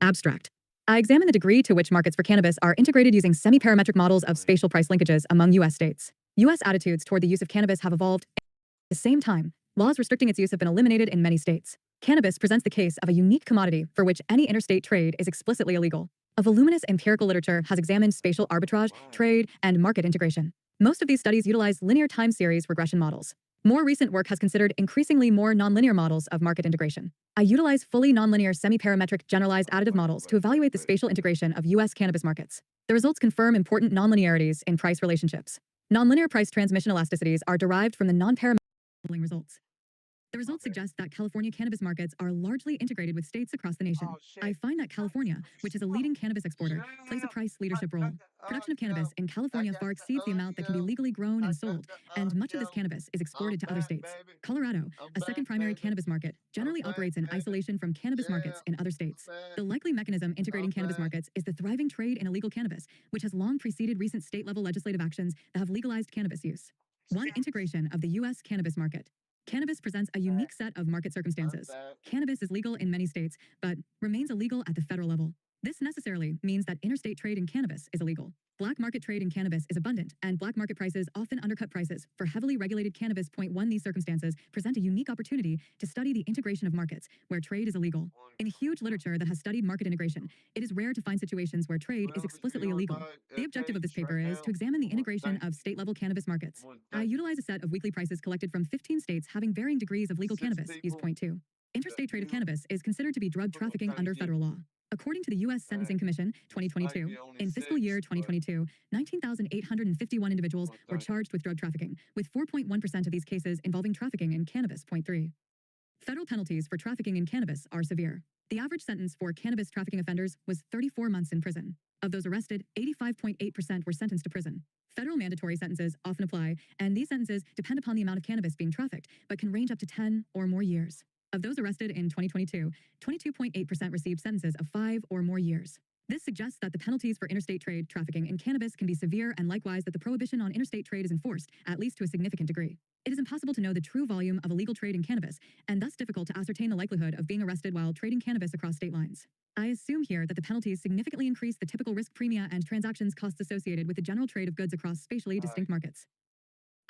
Abstract. I examine the degree to which markets for cannabis are integrated using semi-parametric models of spatial price linkages among U.S. states. U.S. attitudes toward the use of cannabis have evolved. At the same time, laws restricting its use have been eliminated in many states. Cannabis presents the case of a unique commodity for which any interstate trade is explicitly illegal. A voluminous empirical literature has examined spatial arbitrage, trade, and market integration. Most of these studies utilize linear time series regression models. More recent work has considered increasingly more nonlinear models of market integration. I utilize fully nonlinear semi-parametric generalized additive models to evaluate the spatial integration of U.S. cannabis markets. The results confirm important nonlinearities in price relationships. Nonlinear price transmission elasticities are derived from the non-parametric results. The results suggest that California cannabis markets are largely integrated with states across the nation. I find that California, which is a leading cannabis exporter, plays a price leadership role. Production of cannabis in California far exceeds the amount that can be legally grown and sold, and much of this cannabis is exported to other states. Colorado, a second primary cannabis market, generally operates in isolation from cannabis markets in other states. The likely mechanism integrating cannabis markets is the thriving trade in illegal cannabis, which has long preceded recent state-level legislative actions that have legalized cannabis use. 1. Integration of the U.S. cannabis market. Cannabis presents a unique set of market circumstances. Cannabis is legal in many states, but remains illegal at the federal level. This necessarily means that interstate trade in cannabis is illegal. Black market trade in cannabis is abundant, and black market prices often undercut prices for heavily regulated cannabis. 1. These circumstances present a unique opportunity to study the integration of markets where trade is illegal. In the huge literature that has studied market integration, it is rare to find situations where trade is explicitly illegal. The objective of this paper is to examine the integration of state-level cannabis markets. I utilize a set of weekly prices collected from 15 states having varying degrees of legal cannabis. Use 2. Interstate trade of cannabis is considered to be drug trafficking under federal law. According to the U.S. Sentencing Commission, 2022, in fiscal year 2022, 19,851 individuals were charged with drug trafficking, with 4.1% of these cases involving trafficking in cannabis. 3. Federal penalties for trafficking in cannabis are severe. The average sentence for cannabis trafficking offenders was 34 months in prison. Of those arrested, 85.8% were sentenced to prison. Federal mandatory sentences often apply, and these sentences depend upon the amount of cannabis being trafficked, but can range up to 10 or more years. Of those arrested in 2022, 22.8% received sentences of 5 or more years. This suggests that the penalties for interstate trade trafficking in cannabis can be severe, and likewise that the prohibition on interstate trade is enforced, at least to a significant degree. It is impossible to know the true volume of illegal trade in cannabis, and thus difficult to ascertain the likelihood of being arrested while trading cannabis across state lines. I assume here that the penalties significantly increase the typical risk premia and transactions costs associated with the general trade of goods across spatially distinct markets.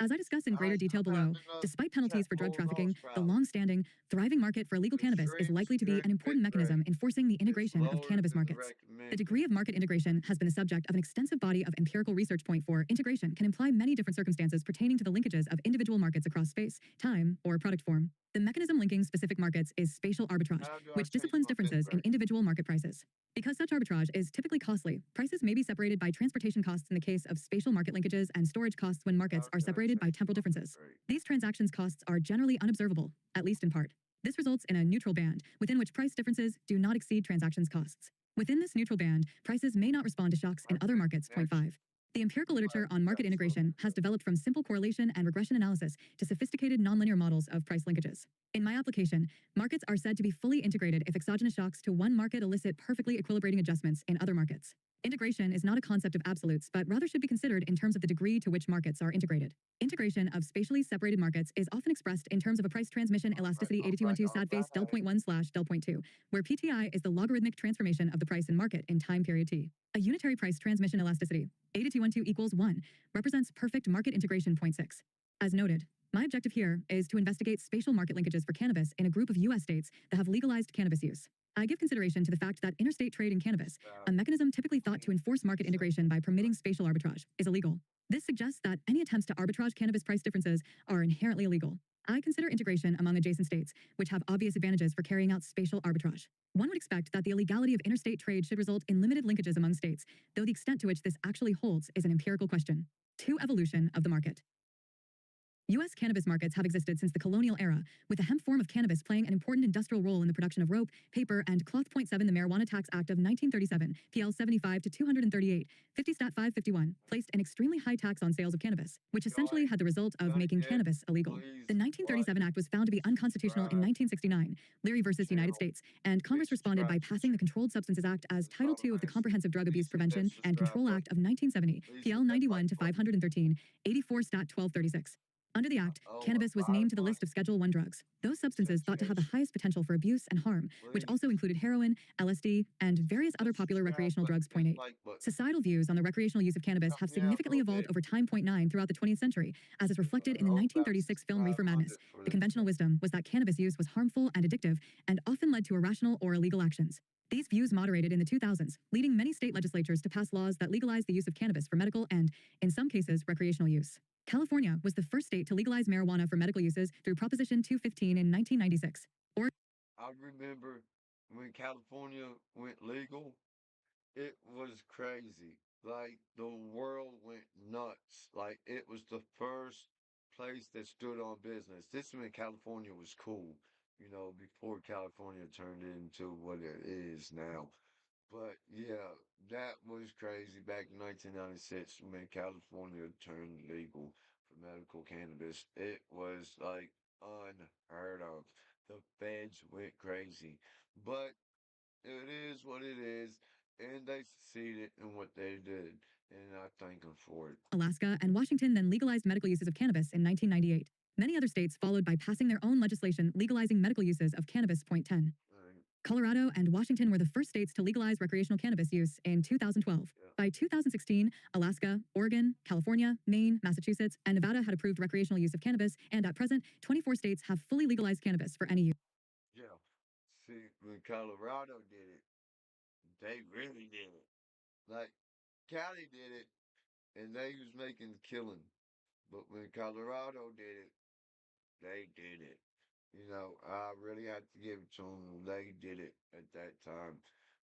As I discuss in greater detail below, despite penalties for drug trafficking, the long-standing, thriving market for illegal cannabis is likely to be an important mechanism in forcing the integration of cannabis markets. The degree of market integration has been the subject of an extensive body of empirical research. 4. Integration can imply many different circumstances pertaining to the linkages of individual markets across space, time, or product form. The mechanism linking specific markets is spatial arbitrage, which disciplines differences in individual market prices. Because such arbitrage is typically costly, prices may be separated by transportation costs in the case of spatial market linkages and storage costs when markets are separated by temporal differences. These transactions costs are generally unobservable, at least in part. This results in a neutral band, within which price differences do not exceed transactions costs. Within this neutral band, prices may not respond to shocks in other markets. 5. The empirical literature on market integration has developed from simple correlation and regression analysis to sophisticated nonlinear models of price linkages. In my application, markets are said to be fully integrated if exogenous shocks to one market elicit perfectly equilibrating adjustments in other markets. Integration is not a concept of absolutes, but rather should be considered in terms of the degree to which markets are integrated. Integration of spatially separated markets is often expressed in terms of a price transmission elasticity 8212 sad face del 0.1 / del 0.2, where PTI is the logarithmic transformation of the price in market in time period t. A unitary price transmission elasticity 8212 equals 1 represents perfect market integration 0.6. As noted, my objective here is to investigate spatial market linkages for cannabis in a group of U.S. states that have legalized cannabis use. I give consideration to the fact that interstate trade in cannabis, a mechanism typically thought to enforce market integration by permitting spatial arbitrage, is illegal. This suggests that any attempts to arbitrage cannabis price differences are inherently illegal. I consider integration among adjacent states, which have obvious advantages for carrying out spatial arbitrage. One would expect that the illegality of interstate trade should result in limited linkages among states, though the extent to which this actually holds is an empirical question. 2. Evolution of the market. U.S. cannabis markets have existed since the colonial era, with the hemp form of cannabis playing an important industrial role in the production of rope, paper, and cloth. 7. The Marijuana Tax Act of 1937, PL 75 to 238, 50 Stat 551, placed an extremely high tax on sales of cannabis, which essentially had the result of making cannabis illegal. The 1937 Act was found to be unconstitutional in 1969, Leary versus United States, and Congress responded by passing the Controlled Substances Act as Title II of the Comprehensive Drug Abuse Prevention and Control Act of 1970, PL 91 to 513, 84 Stat 1236. Under the Act, cannabis was named to the list of Schedule I drugs, those substances thought to have the highest potential for abuse and harm, which also included heroin, LSD, and various other popular recreational drugs. 8. Societal views on the recreational use of cannabis have significantly evolved over time. 9. Throughout the 20th century, as is reflected in the 1936 film Reefer Madness, the conventional wisdom was that cannabis use was harmful and addictive, and often led to irrational or illegal actions. These views moderated in the 2000s, leading many state legislatures to pass laws that legalize the use of cannabis for medical and, in some cases, recreational use. California was the first state to legalize marijuana for medical uses through Proposition 215 in 1996. I remember when California went legal, it was crazy. Like, the world went nuts. Like, it was the first place that stood on business. This is when California was cool, before California turned into what it is now. But yeah, that was crazy back in 1996 when California turned legal for medical cannabis. It was like unheard of. The feds went crazy. But it is what it is, and they succeeded in what they did, and I thank them for it. Alaska and Washington then legalized medical uses of cannabis in 1998. Many other states followed by passing their own legislation legalizing medical uses of cannabis. 10. Colorado and Washington were the first states to legalize recreational cannabis use in 2012. Yeah. By 2016, Alaska, Oregon, California, Maine, Massachusetts, and Nevada had approved recreational use of cannabis, and at present, 24 states have fully legalized cannabis for any use. Yeah. See, when Colorado did it, they really did it. Like, Cali did it, and they was making a killing. But when Colorado did it, they did it. I really had to give it to them. They did it at that time.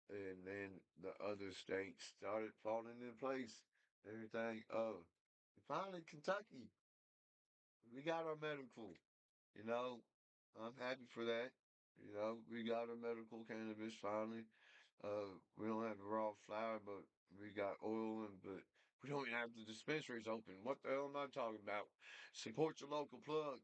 And then the other states started falling in place. Everything. Finally, Kentucky. We got our medical. You know, I'm happy for that. We got our medical cannabis finally. We don't have the raw flower, but we got oil, but we don't even have the dispensaries open. What the hell am I talking about? Support your local plug.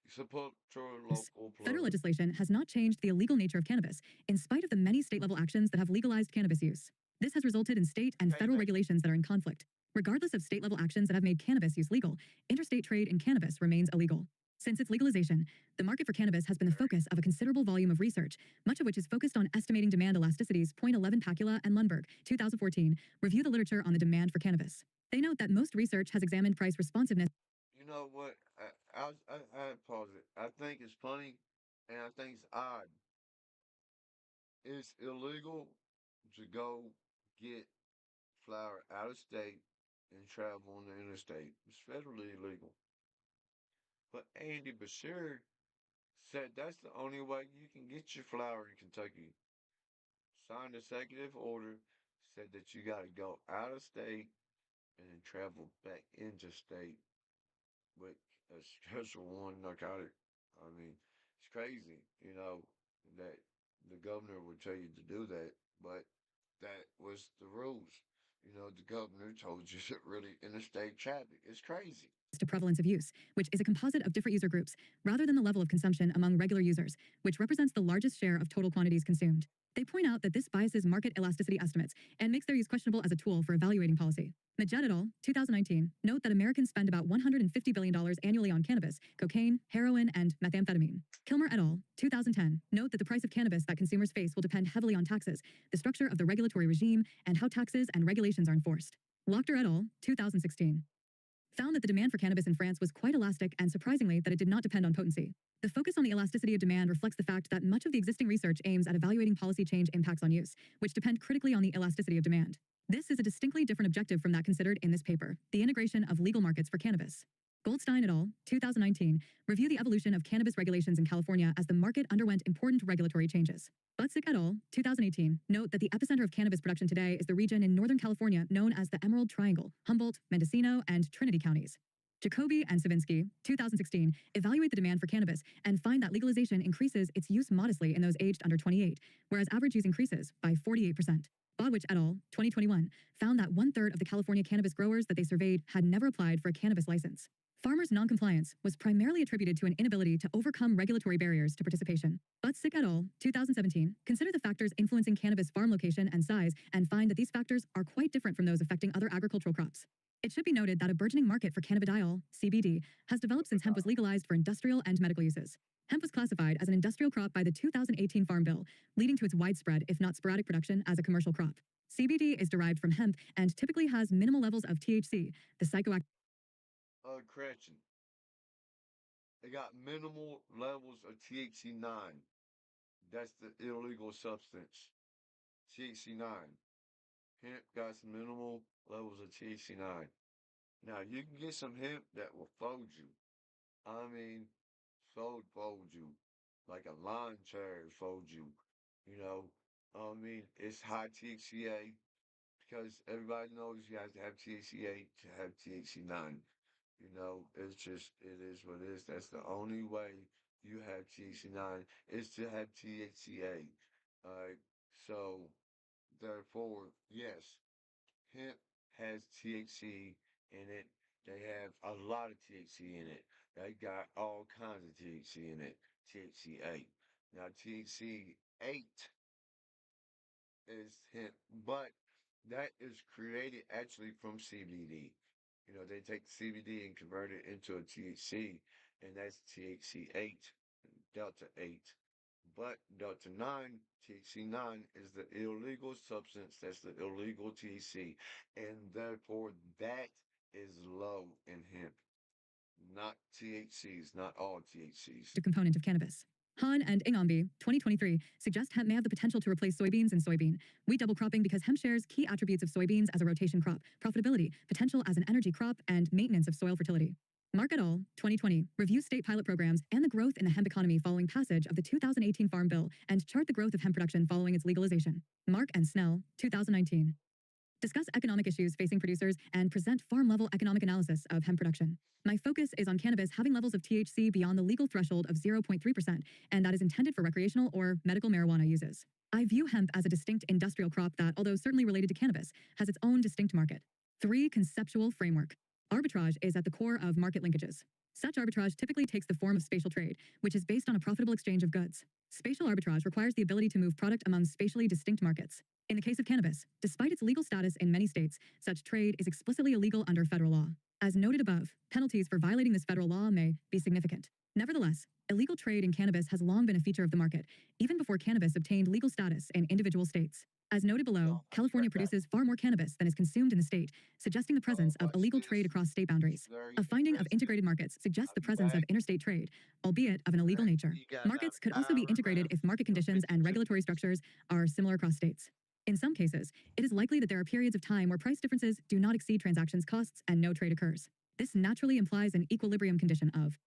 Support your local plug. Federal legislation has not changed the illegal nature of cannabis, in spite of the many state-level actions that have legalized cannabis use. This has resulted in state and federal regulations that are in conflict. Regardless of state-level actions that have made cannabis use legal, interstate trade in cannabis remains illegal. Since its legalization, the market for cannabis has been the focus of a considerable volume of research, much of which is focused on estimating demand elasticities. 11 Pacula and Lundberg, 2014, review the literature on the demand for cannabis. They note that most research has examined price responsiveness. You know what? I pause it. I think it's funny, and I think it's odd. It's illegal to go get flower out of state and travel on the interstate. It's federally illegal. But Andy Bashir said that's the only way you can get your flower in Kentucky. Signed executive order, said that you got to go out of state and then travel back into state with a special one narcotic. I mean, it's crazy, that the governor would tell you to do that, but that was the rules. The governor told you to really interstate traffic. It's crazy. to prevalence of use, which is a composite of different user groups, rather than the level of consumption among regular users, which represents the largest share of total quantities consumed. They point out that this biases market elasticity estimates and makes their use questionable as a tool for evaluating policy. Majed et al., 2019, note that Americans spend about $150 billion annually on cannabis, cocaine, heroin, and methamphetamine. Kilmer et al., 2010, note that the price of cannabis that consumers face will depend heavily on taxes, the structure of the regulatory regime, and how taxes and regulations are enforced. Lochter et al., 2016, found that the demand for cannabis in France was quite elastic and surprisingly that it did not depend on potency. The focus on the elasticity of demand reflects the fact that much of the existing research aims at evaluating policy change impacts on use, which depend critically on the elasticity of demand. This is a distinctly different objective from that considered in this paper, the integration of legal markets for cannabis. Goldstein et al., 2019, review the evolution of cannabis regulations in California as the market underwent important regulatory changes. Butzik et al., 2018, note that the epicenter of cannabis production today is the region in Northern California known as the Emerald Triangle, Humboldt, Mendocino, and Trinity counties. Jacoby and Savinsky, 2016, evaluate the demand for cannabis and find that legalization increases its use modestly in those aged under 28, whereas average use increases by 48%. Bodwich et al., 2021, found that 1/3 of the California cannabis growers that they surveyed had never applied for a cannabis license. Farmers' noncompliance was primarily attributed to an inability to overcome regulatory barriers to participation. Butzik et al., 2017, consider the factors influencing cannabis farm location and size and find that these factors are quite different from those affecting other agricultural crops. It should be noted that a burgeoning market for cannabidiol, CBD, has developed since hemp was legalized for industrial and medical uses. Hemp was classified as an industrial crop by the 2018 Farm Bill, leading to its widespread, if not sporadic, production as a commercial crop. CBD is derived from hemp and typically has minimal levels of THC, the psychoactive. Correction. They got minimal levels of THC9. That's the illegal substance. THC9. Hemp got some minimal levels of THC9. Now, you can get some hemp that will fold you. I mean, fold you. Like a lawn chair fold you. You know, I mean, it's high THCA because everybody knows you have to have THCA to have THC9. You know, it's just, it is what it is. That's the only way you have THC9 is to have THCA. Alright, so therefore, yes, hemp has THC in it. They have a lot of THC in it. They got all kinds of THC in it. THC8. Now, THC8 is hemp, but that is created actually from CBD. You know, they take CBD and convert it into a THC, and that's THC8, Delta 8. But Delta 9, THC9, is the illegal substance, that's the illegal THC, and therefore that is low in hemp. Not THCs, not all THCs. The component of cannabis. Hahn and Ingombe, 2023, suggest hemp may have the potential to replace soybeans and soybean. Wheat double cropping because hemp shares key attributes of soybeans as a rotation crop, profitability, potential as an energy crop, and maintenance of soil fertility. Mark et al., 2020, review state pilot programs and the growth in the hemp economy following passage of the 2018 Farm Bill and chart the growth of hemp production following its legalization. Mark and Snell, 2019. Discuss economic issues facing producers and present farm-level economic analysis of hemp production. My focus is on cannabis having levels of THC beyond the legal threshold of 0.3%, and that is intended for recreational or medical marijuana uses. I view hemp as a distinct industrial crop that, although certainly related to cannabis, has its own distinct market. 3. Conceptual framework. Arbitrage is at the core of market linkages. Such arbitrage typically takes the form of spatial trade, which is based on a profitable exchange of goods. Spatial arbitrage requires the ability to move product among spatially distinct markets. In the case of cannabis, despite its legal status in many states, such trade is explicitly illegal under federal law. As noted above, penalties for violating this federal law may be significant. Nevertheless, illegal trade in cannabis has long been a feature of the market, even before cannabis obtained legal status in individual states. As noted below, California produces far more cannabis than is consumed in the state, suggesting the presence of illegal trade across state boundaries. A finding of integrated markets suggests the presence of interstate trade, albeit of an illegal nature. Markets could also be integrated if market conditions and regulatory structures are similar across states. In some cases, it is likely that there are periods of time where price differences do not exceed transactions costs and no trade occurs. This naturally implies an equilibrium condition of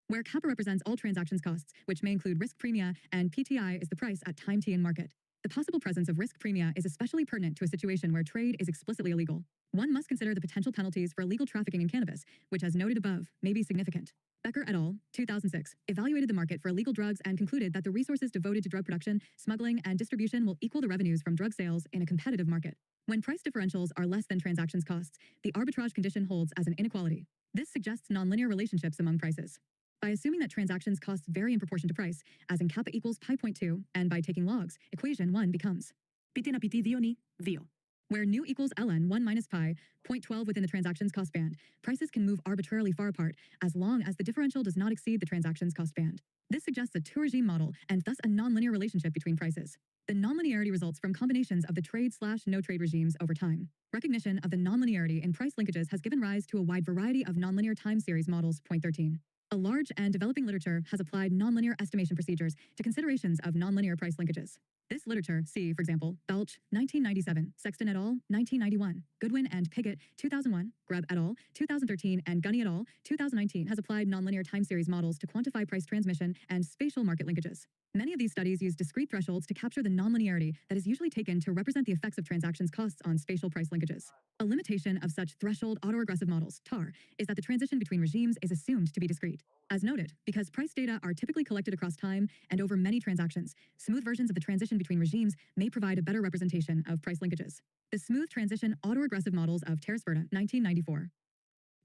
where kappa represents all transactions costs, which may include risk premia, and PTI is the price at time T in market. The possible presence of risk premia is especially pertinent to a situation where trade is explicitly illegal. One must consider the potential penalties for illegal trafficking in cannabis, which, as noted above, may be significant. Becker et al., 2006, evaluated the market for illegal drugs and concluded that the resources devoted to drug production, smuggling, and distribution will equal the revenues from drug sales in a competitive market. When price differentials are less than transactions costs, the arbitrage condition holds as an inequality. This suggests nonlinear relationships among prices. By assuming that transactions costs vary in proportion to price, as in kappa equals pi 0.2, and by taking logs, equation 1 becomes pt na pt dio ni dio, where nu equals ln 1 minus pi 0.12 within the transactions cost band. Prices can move arbitrarily far apart as long as the differential does not exceed the transactions cost band. This suggests a two-regime model and thus a nonlinear relationship between prices. The nonlinearity results from combinations of the trade/no-trade regimes over time. Recognition of the nonlinearity in price linkages has given rise to a wide variety of nonlinear time series models. Point 13. A large and developing literature has applied nonlinear estimation procedures to considerations of nonlinear price linkages. This literature, see, for example, Belch, 1997, Sexton et al., 1991, Goodwin and Piggott, 2001, Grubb et al., 2013, and Gunny et al., 2019, has applied nonlinear time series models to quantify price transmission and spatial market linkages. Many of these studies use discrete thresholds to capture the nonlinearity that is usually taken to represent the effects of transactions costs on spatial price linkages. A limitation of such threshold autoregressive models, TAR, is that the transition between regimes is assumed to be discrete. As noted, because price data are typically collected across time and over many transactions, smooth versions of the transition between regimes may provide a better representation of price linkages. The smooth transition autoregressive models of Teresperta, 1994,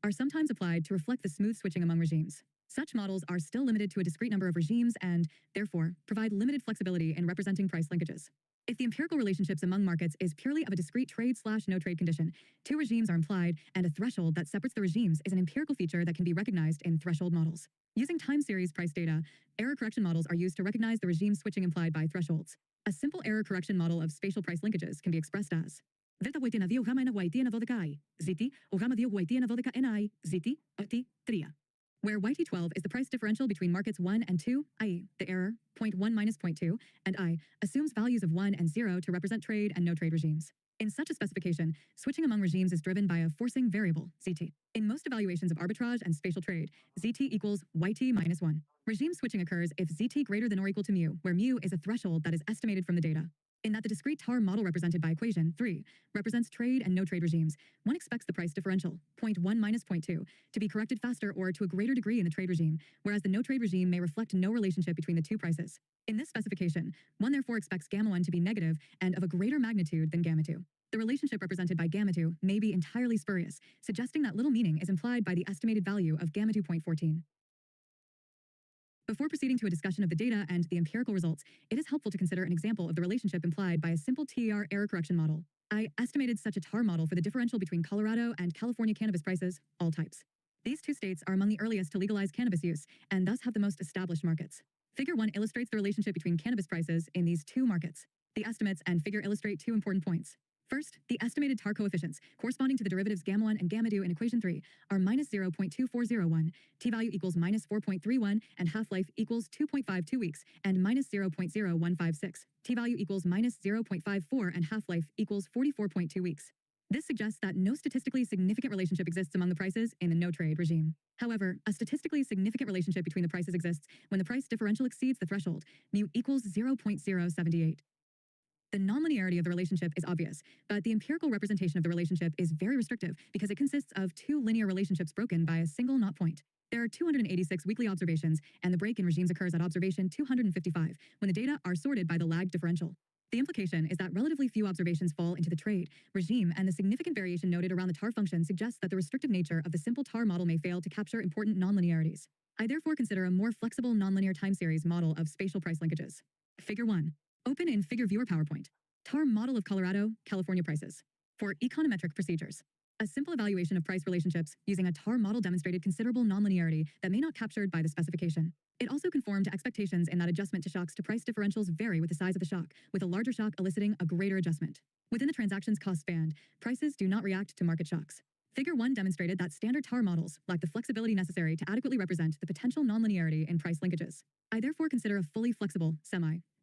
are sometimes applied to reflect the smooth switching among regimes. Such models are still limited to a discrete number of regimes and, therefore, provide limited flexibility in representing price linkages. If the empirical relationships among markets is purely of a discrete trade/no-trade condition, two regimes are implied, and a threshold that separates the regimes is an empirical feature that can be recognized in threshold models. Using time series price data, error correction models are used to recognize the regime switching implied by thresholds. A simple error correction model of spatial price linkages can be expressed as Veta waitina dio gama na waitina vodeka ziti o gama dio waitina vodeka ni ziti oti tria, where YT12 is the price differential between markets 1 and 2, i.e., the error, 0.1 minus 0.2, and I assumes values of 1 and 0 to represent trade and no-trade regimes. In such a specification, switching among regimes is driven by a forcing variable, ZT. In most evaluations of arbitrage and spatial trade, ZT equals YT minus 1. Regime switching occurs if ZT greater than or equal to mu, where mu is a threshold that is estimated from the data. In that the discrete TAR model represented by equation 3 represents trade and no-trade regimes, one expects the price differential, 0.1 minus 0.2, to be corrected faster or to a greater degree in the trade regime, whereas the no-trade regime may reflect no relationship between the two prices. In this specification, one therefore expects gamma 1 to be negative and of a greater magnitude than gamma 2. The relationship represented by gamma 2 may be entirely spurious, suggesting that little meaning is implied by the estimated value of gamma 2.14. Before proceeding to a discussion of the data and the empirical results, it is helpful to consider an example of the relationship implied by a simple TER error correction model. I estimated such a TAR model for the differential between Colorado and California cannabis prices, all types. These two states are among the earliest to legalize cannabis use and thus have the most established markets. Figure 1 illustrates the relationship between cannabis prices in these two markets. The estimates and figure illustrate two important points. First, the estimated TAR coefficients, corresponding to the derivatives gamma 1 and gamma 2 in equation 3, are minus 0.2401, t-value equals minus 4.31, and half-life equals 2.52 weeks, and minus 0.0156, t-value equals minus 0.54, and half-life equals 44.2 weeks. This suggests that no statistically significant relationship exists among the prices in the no-trade regime. However, a statistically significant relationship between the prices exists when the price differential exceeds the threshold, mu equals 0.078. The nonlinearity of the relationship is obvious, but the empirical representation of the relationship is very restrictive because it consists of two linear relationships broken by a single knot point. There are 286 weekly observations, and the break in regimes occurs at observation 255, when the data are sorted by the lag differential. The implication is that relatively few observations fall into the trade regime, and the significant variation noted around the TAR function suggests that the restrictive nature of the simple TAR model may fail to capture important nonlinearities. I therefore consider a more flexible nonlinear time series model of spatial price linkages. Figure 1. Open in Figure Viewer PowerPoint. TAR model of Colorado, California prices. For econometric procedures. A simple evaluation of price relationships using a TAR model demonstrated considerable nonlinearity that may not captured by the specification. It also conformed to expectations in that adjustment to shocks to price differentials vary with the size of the shock, with a larger shock eliciting a greater adjustment. Within the transactions cost band, prices do not react to market shocks. Figure 1 demonstrated that standard TAR models lack the flexibility necessary to adequately represent the potential nonlinearity in price linkages. I therefore consider a fully flexible,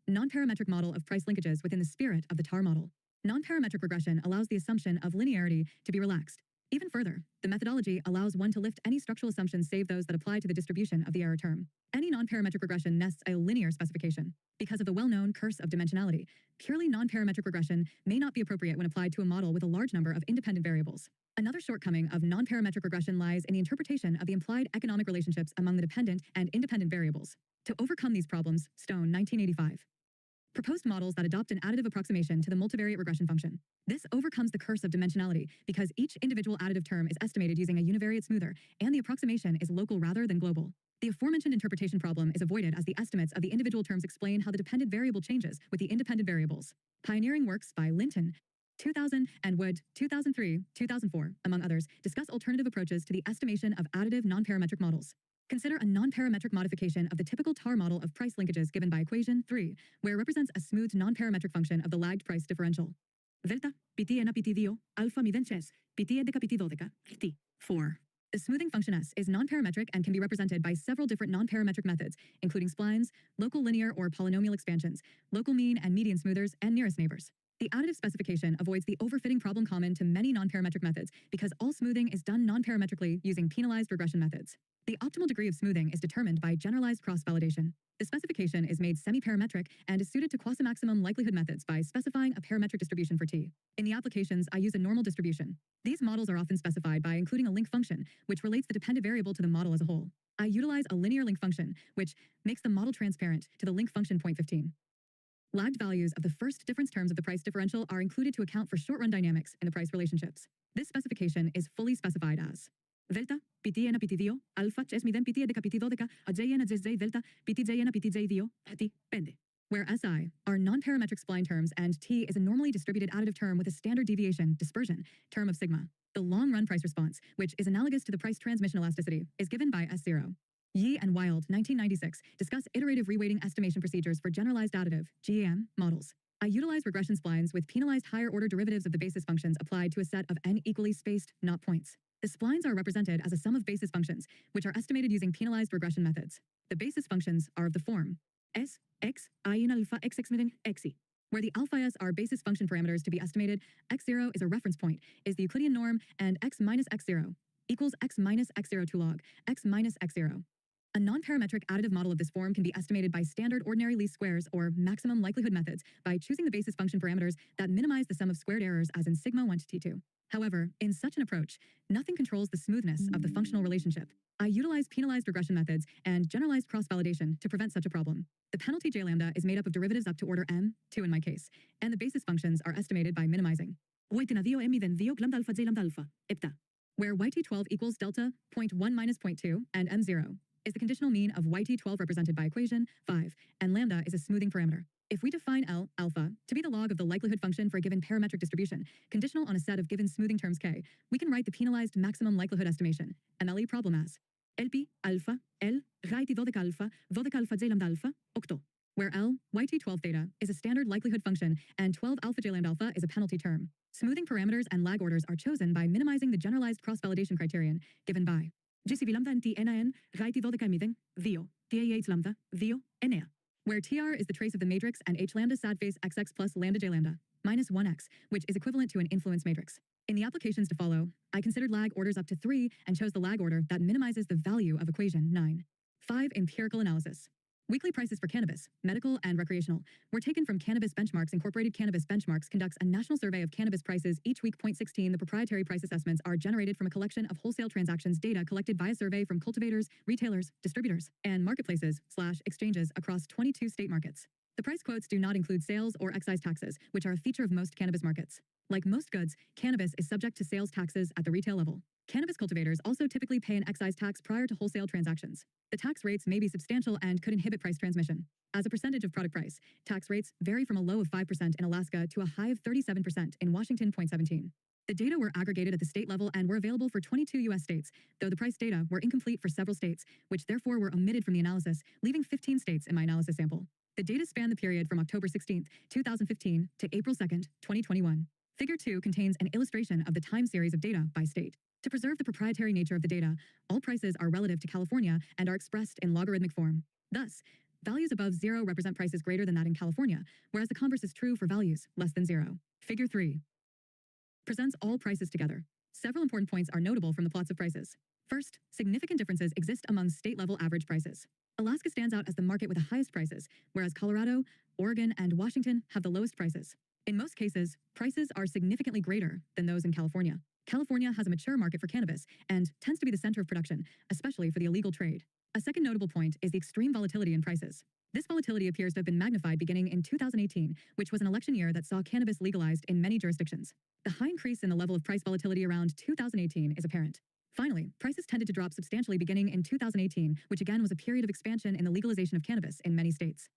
non-parametric model of price linkages within the spirit of the TAR model. Non-parametric regression allows the assumption of linearity to be relaxed. Even further, the methodology allows one to lift any structural assumptions save those that apply to the distribution of the error term. Any non-parametric regression nests a linear specification. Because of the well-known curse of dimensionality, purely non-parametric regression may not be appropriate when applied to a model with a large number of independent variables. Another shortcoming of non-parametric regression lies in the interpretation of the implied economic relationships among the dependent and independent variables. To overcome these problems, Stone, 1985, proposed models that adopt an additive approximation to the multivariate regression function. This overcomes the curse of dimensionality because each individual additive term is estimated using a univariate smoother, and the approximation is local rather than global. The aforementioned interpretation problem is avoided as the estimates of the individual terms explain how the dependent variable changes with the independent variables. Pioneering works by Linton, 2000, and Wood, 2003, 2004, among others, discuss alternative approaches to the estimation of additive non-parametric models. Consider a non-parametric modification of the typical TAR model of price linkages given by equation 3, where it represents a smooth non-parametric function of the lagged price differential. Delta, pt ena pt dio, alpha mi venches, pt edeka pt dodeka, t. 4. The smoothing function S is non-parametric and can be represented by several different non-parametric methods, including splines, local linear or polynomial expansions, local mean and median smoothers, and nearest neighbors. The additive specification avoids the overfitting problem common to many non-parametric methods because all smoothing is done non-parametrically using penalized regression methods. The optimal degree of smoothing is determined by generalized cross-validation. The specification is made semi-parametric and is suited to quasi-maximum likelihood methods by specifying a parametric distribution for T. In the applications, I use a normal distribution. These models are often specified by including a link function, which relates the dependent variable to the model as a whole. I utilize a linear link function, which makes the model transparent to the link function point 15. Lagged values of the first difference terms of the price differential are included to account for short-run dynamics in the price relationships. This specification is fully specified as delta, pt ena pt dio, alpha ches midem pt edeka pt dodeka, a j ena j delta, pt j ena pt j dio, ati, pende. Where SI are non-parametric spline terms and T is a normally distributed additive term with a standard deviation, dispersion, term of sigma. The long-run price response, which is analogous to the price transmission elasticity, is given by S0. Yi and Wild, 1996, discuss iterative reweighting estimation procedures for generalized additive, GAM, models. I utilize regression splines with penalized higher-order derivatives of the basis functions applied to a set of n equally spaced, not points. The splines are represented as a sum of basis functions, which are estimated using penalized regression methods. The basis functions are of the form S, x, I in alpha x midden, xi. Where the alpha s are basis function parameters to be estimated, x0 is a reference point, is the Euclidean norm, and x minus x0 equals x minus x0 to log, x minus x0. A non-parametric additive model of this form can be estimated by standard ordinary least squares or maximum likelihood methods by choosing the basis function parameters that minimize the sum of squared errors as in sigma 1 to T2. However, in such an approach, nothing controls the smoothness of the functional relationship. I utilize penalized regression methods and generalized cross-validation to prevent such a problem. The penalty j lambda is made up of derivatives up to order m, 2 in my case, and the basis functions are estimated by minimizing. Where yt12 equals delta, 0.1 minus 0.2, and m0 is the conditional mean of yt12 represented by equation 5, and lambda is a smoothing parameter. If we define L, alpha, to be the log of the likelihood function for a given parametric distribution, conditional on a set of given smoothing terms k, we can write the penalized maximum likelihood estimation, MLE problem as LP, alpha, L, yt dodec alpha j lambda alpha, octo. Where L, yt12 theta, is a standard likelihood function, and 12 alpha j lambda alpha is a penalty term. Smoothing parameters and lag orders are chosen by minimizing the generalized cross-validation criterion, given by GCV lambda and TNN, yt dodec midden, vio, TAH lambda, vio, enea. Where TR is the trace of the matrix and H lambda sad face XX plus lambda J lambda, minus 1x, which is equivalent to an influence matrix. In the applications to follow, I considered lag orders up to 3 and chose the lag order that minimizes the value of equation 9. 5. Empirical analysis. Weekly prices for cannabis, medical and recreational, were taken from Cannabis Benchmarks Incorporated. Cannabis Benchmarks conducts a national survey of cannabis prices each week. 16. The proprietary price assessments are generated from a collection of wholesale transactions data collected by a survey from cultivators, retailers, distributors, and marketplaces/exchanges across 22 state markets. The price quotes do not include sales or excise taxes, which are a feature of most cannabis markets. Like most goods, cannabis is subject to sales taxes at the retail level. Cannabis cultivators also typically pay an excise tax prior to wholesale transactions. The tax rates may be substantial and could inhibit price transmission. As a percentage of product price, tax rates vary from a low of 5% in Alaska to a high of 37% in Washington. 17. The data were aggregated at the state level and were available for 22 U.S. states, though the price data were incomplete for several states, which therefore were omitted from the analysis, leaving 15 states in my analysis sample. The data span the period from October 16, 2015 to April 2, 2021. Figure 2 contains an illustration of the time series of data by state. To preserve the proprietary nature of the data, all prices are relative to California and are expressed in logarithmic form. Thus, values above 0 represent prices greater than that in California, whereas the converse is true for values less than 0. Figure 3 presents all prices together. Several important points are notable from the plots of prices. First, significant differences exist among state-level average prices. Alaska stands out as the market with the highest prices, whereas Colorado, Oregon, and Washington have the lowest prices. In most cases, prices are significantly greater than those in California. California has a mature market for cannabis and tends to be the center of production, especially for the illegal trade. A second notable point is the extreme volatility in prices. This volatility appears to have been magnified beginning in 2018, which was an election year that saw cannabis legalized in many jurisdictions. The high increase in the level of price volatility around 2018 is apparent. Finally, prices tended to drop substantially beginning in 2018, which again was a period of expansion in the legalization of cannabis in many states.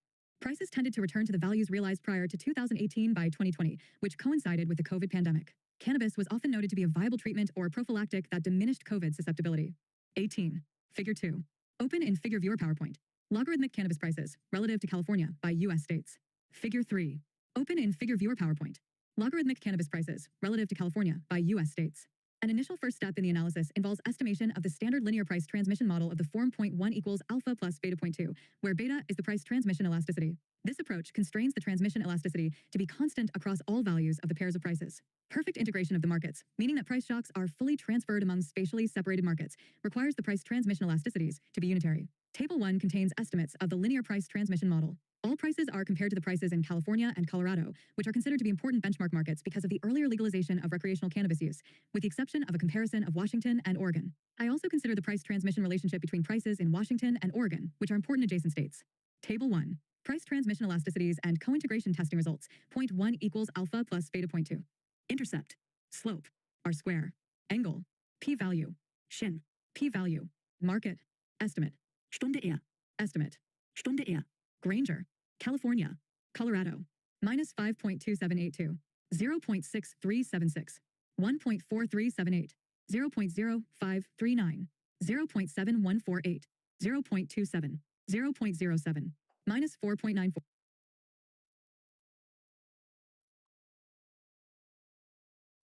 Prices tended to return to the values realized prior to 2018 by 2020, which coincided with the COVID pandemic. Cannabis was often noted to be a viable treatment or prophylactic that diminished COVID susceptibility. 18. Figure 2. Open in Figure Viewer PowerPoint. Logarithmic cannabis prices relative to California by U.S. states. Figure 3. Open in Figure Viewer PowerPoint. Logarithmic cannabis prices relative to California by U.S. states. An initial first step in the analysis involves estimation of the standard linear price transmission model of the form 0.1 equals alpha plus beta 0.2, where beta is the price transmission elasticity. This approach constrains the transmission elasticity to be constant across all values of the pairs of prices. Perfect integration of the markets, meaning that price shocks are fully transferred among spatially separated markets, requires the price transmission elasticities to be unitary. Table 1 contains estimates of the linear price transmission model. All prices are compared to the prices in California and Colorado, which are considered to be important benchmark markets because of the earlier legalization of recreational cannabis use, with the exception of a comparison of Washington and Oregon. I also consider the price transmission relationship between prices in Washington and Oregon, which are important adjacent states. Table 1. Price transmission elasticities and co-integration testing results. 0.1 equals alpha plus beta 0.2. Intercept. Slope. R-square. Angle. P-value. Shin. P-value. Market. Estimate. Stunde R. Estimate. Stunde R. Granger. California. Colorado. Minus 5.2782. 0.6376. 1.4378. 0.0539. 0.7148. 0.27. 0.07. Minus 4.94.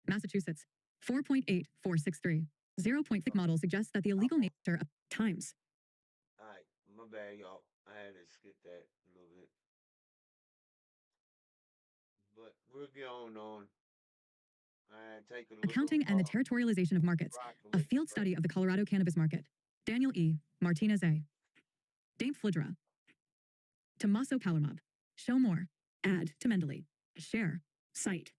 Massachusetts. 4.8463. 0.6 model suggests that the illegal nature of times. All right, my bad, y'all. I had to skip that a little bit. But we'll get on. I take a little, Accounting and the Territorialization of Markets, a field study of the Colorado cannabis market. Daniel E. Martinez A. Dame Flidra. Tommaso Palermob. Show more. Add to Mendeley. Share. Site.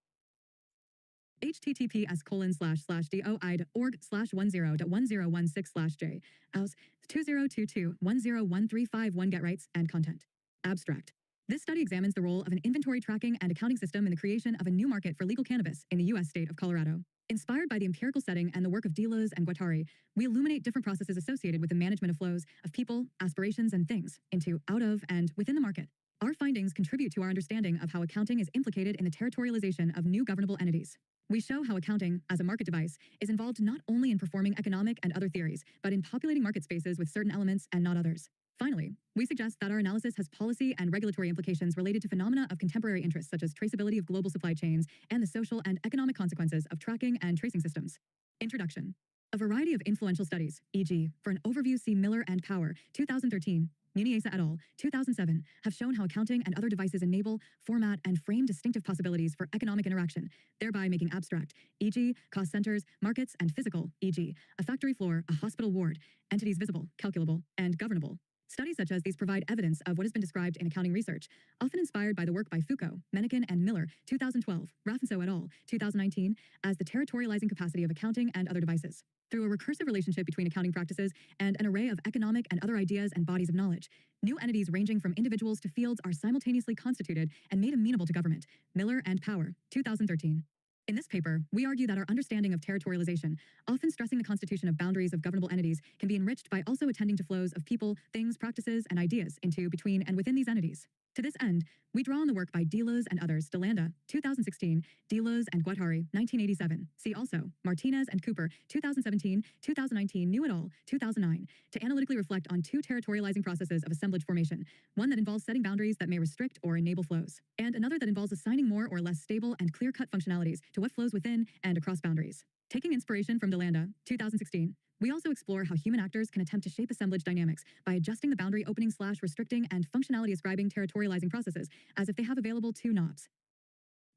https://doi.org/10.1016/j aus 2022-101351 get rights and content. Abstract. This study examines the role of an inventory tracking and accounting system in the creation of a new market for legal cannabis in the U.S. state of Colorado. Inspired by the empirical setting and the work of Deleuze and Guattari, we illuminate different processes associated with the management of flows of people, aspirations, and things into, out of, and within the market. Our findings contribute to our understanding of how accounting is implicated in the territorialization of new governable entities. We show how accounting, as a market device, is involved not only in performing economic and other theories, but in populating market spaces with certain elements and not others. Finally, we suggest that our analysis has policy and regulatory implications related to phenomena of contemporary interests such as traceability of global supply chains and the social and economic consequences of tracking and tracing systems. Introduction. A variety of influential studies, e.g., for an overview see Miller and Power, 2013, Muniesa et al., 2007, have shown how accounting and other devices enable, format, and frame distinctive possibilities for economic interaction, thereby making abstract, e.g., cost centers, markets, and physical, e.g., a factory floor, a hospital ward, entities visible, calculable, and governable. Studies such as these provide evidence of what has been described in accounting research, often inspired by the work by Foucault, Mencken, and Miller, 2012, Rafenso et al., 2019, as the territorializing capacity of accounting and other devices. Through a recursive relationship between accounting practices and an array of economic and other ideas and bodies of knowledge, new entities ranging from individuals to fields are simultaneously constituted and made amenable to government. Miller and Power, 2013. In this paper, we argue that our understanding of territorialization, often stressing the constitution of boundaries of governable entities, can be enriched by also attending to flows of people, things, practices, and ideas into, between, and within these entities. To this end, we draw on the work by Deleuze and others, DeLanda, 2016, Deleuze and Guattari, 1987. See also Martinez and Cooper, 2017, 2019, New et al., 2009, to analytically reflect on two territorializing processes of assemblage formation, one that involves setting boundaries that may restrict or enable flows, and another that involves assigning more or less stable and clear-cut functionalities to what flows within and across boundaries. Taking inspiration from DeLanda, 2016, we also explore how human actors can attempt to shape assemblage dynamics by adjusting the boundary opening/restricting and functionality ascribing territorializing processes as if they have available two knobs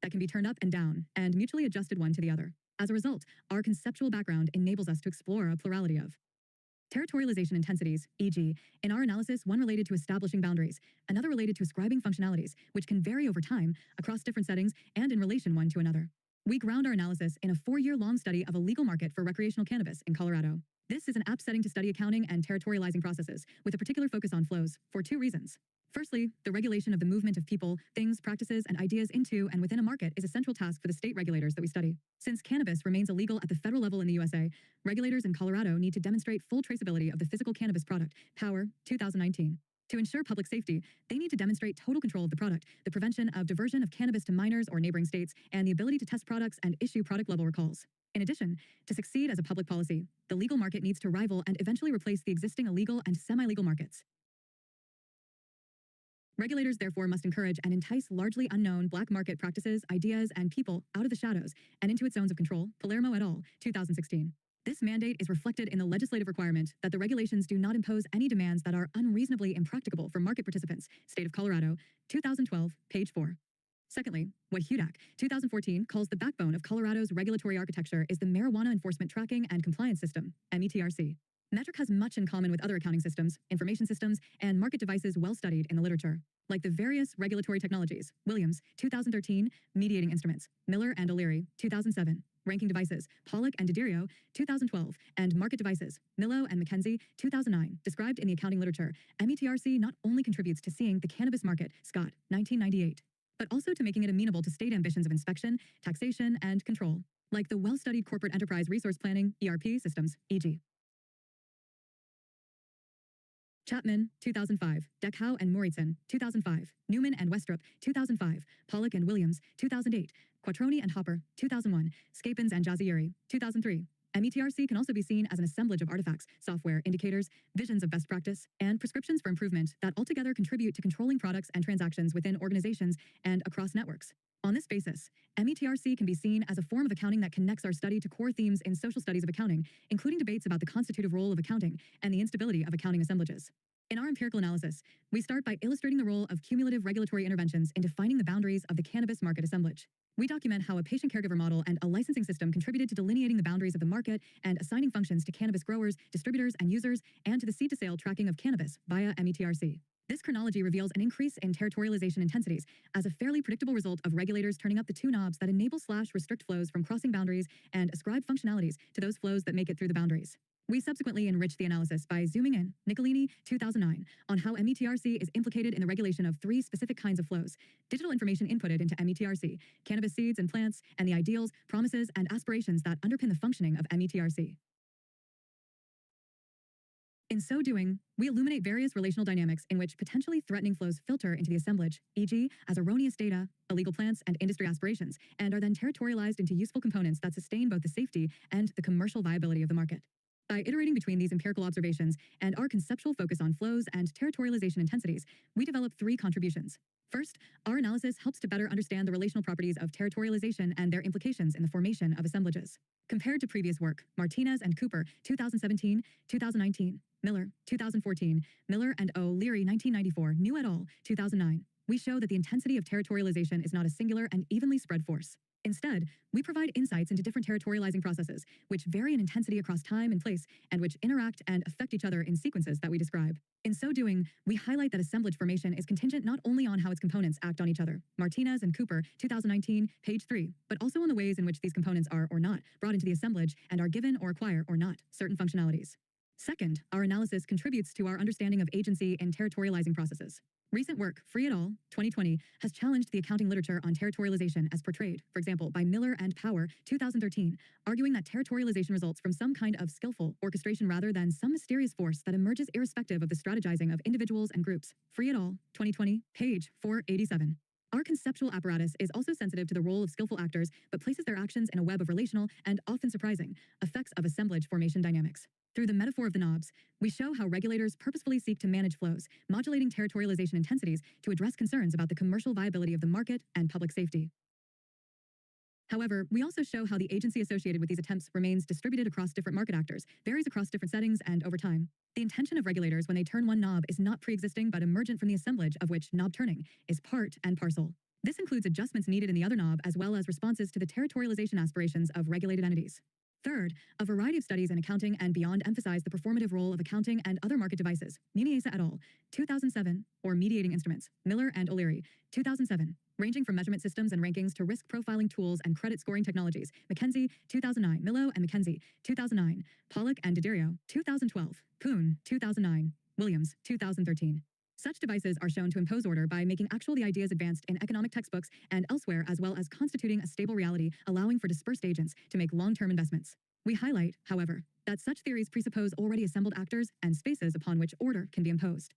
that can be turned up and down and mutually adjusted one to the other. As a result, our conceptual background enables us to explore a plurality of territorialization intensities, e.g., in our analysis, one related to establishing boundaries, another related to ascribing functionalities, which can vary over time, across different settings, and in relation one to another. We ground our analysis in a 4-year-long study of a legal market for recreational cannabis in Colorado. This is an apt setting to study accounting and territorializing processes, with a particular focus on flows, for 2 reasons. Firstly, the regulation of the movement of people, things, practices, and ideas into and within a market is a central task for the state regulators that we study. Since cannabis remains illegal at the federal level in the USA, regulators in Colorado need to demonstrate full traceability of the physical cannabis product, Power, 2019. To ensure public safety, they need to demonstrate total control of the product, the prevention of diversion of cannabis to minors or neighboring states, and the ability to test products and issue product-level recalls. In addition, to succeed as a public policy, the legal market needs to rival and eventually replace the existing illegal and semi-legal markets. Regulators therefore must encourage and entice largely unknown black market practices, ideas, and people out of the shadows and into its zones of control, Palermo et al., 2016. This mandate is reflected in the legislative requirement that the regulations do not impose any demands that are unreasonably impracticable for market participants, State of Colorado, 2012, page 4. Secondly, what HUDAC, 2014, calls the backbone of Colorado's regulatory architecture is the Marijuana Enforcement Tracking and Compliance System, METRC. Metric has much in common with other accounting systems, information systems, and market devices well studied in the literature. Like the various regulatory technologies, Williams, 2013, mediating instruments, Miller and O'Leary, 2007, ranking devices, Pollock and Diderio, 2012, and market devices, Millo and McKenzie, 2009, described in the accounting literature, METRC not only contributes to seeing the cannabis market, Scott, 1998, but also to making it amenable to state ambitions of inspection, taxation, and control, like the well-studied corporate enterprise resource planning, ERP systems, e.g. Chapman, 2005, Deckhow and Moritzen, 2005, Newman and Westrup, 2005, Pollock and Williams, 2008, Quattroni and Hopper, 2001, Scapins and Jazzieri, 2003. METRC can also be seen as an assemblage of artifacts, software, indicators, visions of best practice, and prescriptions for improvement that altogether contribute to controlling products and transactions within organizations and across networks. On this basis, METRC can be seen as a form of accounting that connects our study to core themes in social studies of accounting, including debates about the constitutive role of accounting and the instability of accounting assemblages. In our empirical analysis, we start by illustrating the role of cumulative regulatory interventions in defining the boundaries of the cannabis market assemblage. We document how a patient-caregiver model and a licensing system contributed to delineating the boundaries of the market and assigning functions to cannabis growers, distributors, and users, and to the seed-to-sale tracking of cannabis via METRC. This chronology reveals an increase in territorialization intensities as a fairly predictable result of regulators turning up the 2 knobs that enable/restrict flows from crossing boundaries and ascribe functionalities to those flows that make it through the boundaries. We subsequently enriched the analysis by zooming in, Nicolini, 2009, on how METRC is implicated in the regulation of 3 specific kinds of flows: digital information inputted into METRC, cannabis seeds and plants, and the ideals, promises, and aspirations that underpin the functioning of METRC. In so doing, we illuminate various relational dynamics in which potentially threatening flows filter into the assemblage, e.g., as erroneous data, illegal plants, and industry aspirations, and are then territorialized into useful components that sustain both the safety and the commercial viability of the market. By iterating between these empirical observations and our conceptual focus on flows and territorialization intensities, we develop 3 contributions. First, our analysis helps to better understand the relational properties of territorialization and their implications in the formation of assemblages. Compared to previous work, Martinez and Cooper, 2017, 2019, Miller, 2014, Miller and O'Leary, 1994, New et al., 2009, we show that the intensity of territorialization is not a singular and evenly spread force. Instead, we provide insights into different territorializing processes, which vary in intensity across time and place, and which interact and affect each other in sequences that we describe. In so doing, we highlight that assemblage formation is contingent not only on how its components act on each other, Martinez and Cooper, 2019, page 3, but also on the ways in which these components are or not brought into the assemblage and are given or acquire or not certain functionalities. Second, our analysis contributes to our understanding of agency in territorializing processes. Recent work, Free et al., 2020, has challenged the accounting literature on territorialization as portrayed, for example, by Miller and Power, 2013, arguing that territorialization results from some kind of skillful orchestration rather than some mysterious force that emerges irrespective of the strategizing of individuals and groups. Free et al., 2020, page 487. Our conceptual apparatus is also sensitive to the role of skillful actors, but places their actions in a web of relational and often surprising effects of assemblage formation dynamics. Through the metaphor of the knobs, we show how regulators purposefully seek to manage flows, modulating territorialization intensities to address concerns about the commercial viability of the market and public safety. However, we also show how the agency associated with these attempts remains distributed across different market actors, varies across different settings, and over time. The intention of regulators when they turn one knob is not pre-existing but emergent from the assemblage of which knob turning is part and parcel. This includes adjustments needed in the other knob as well as responses to the territorialization aspirations of regulated entities. Third, a variety of studies in accounting and beyond emphasize the performative role of accounting and other market devices. Muniesa et al., 2007, or mediating instruments. Miller and O'Leary, 2007. Ranging from measurement systems and rankings to risk profiling tools and credit scoring technologies. McKenzie, 2009. Millo and McKenzie, 2009. Pollock and Diderio, 2012. Poon, 2009. Williams, 2013. Such devices are shown to impose order by making actual the ideas advanced in economic textbooks and elsewhere, as well as constituting a stable reality, allowing for dispersed agents to make long-term investments. We highlight, however, that such theories presuppose already assembled actors and spaces upon which order can be imposed.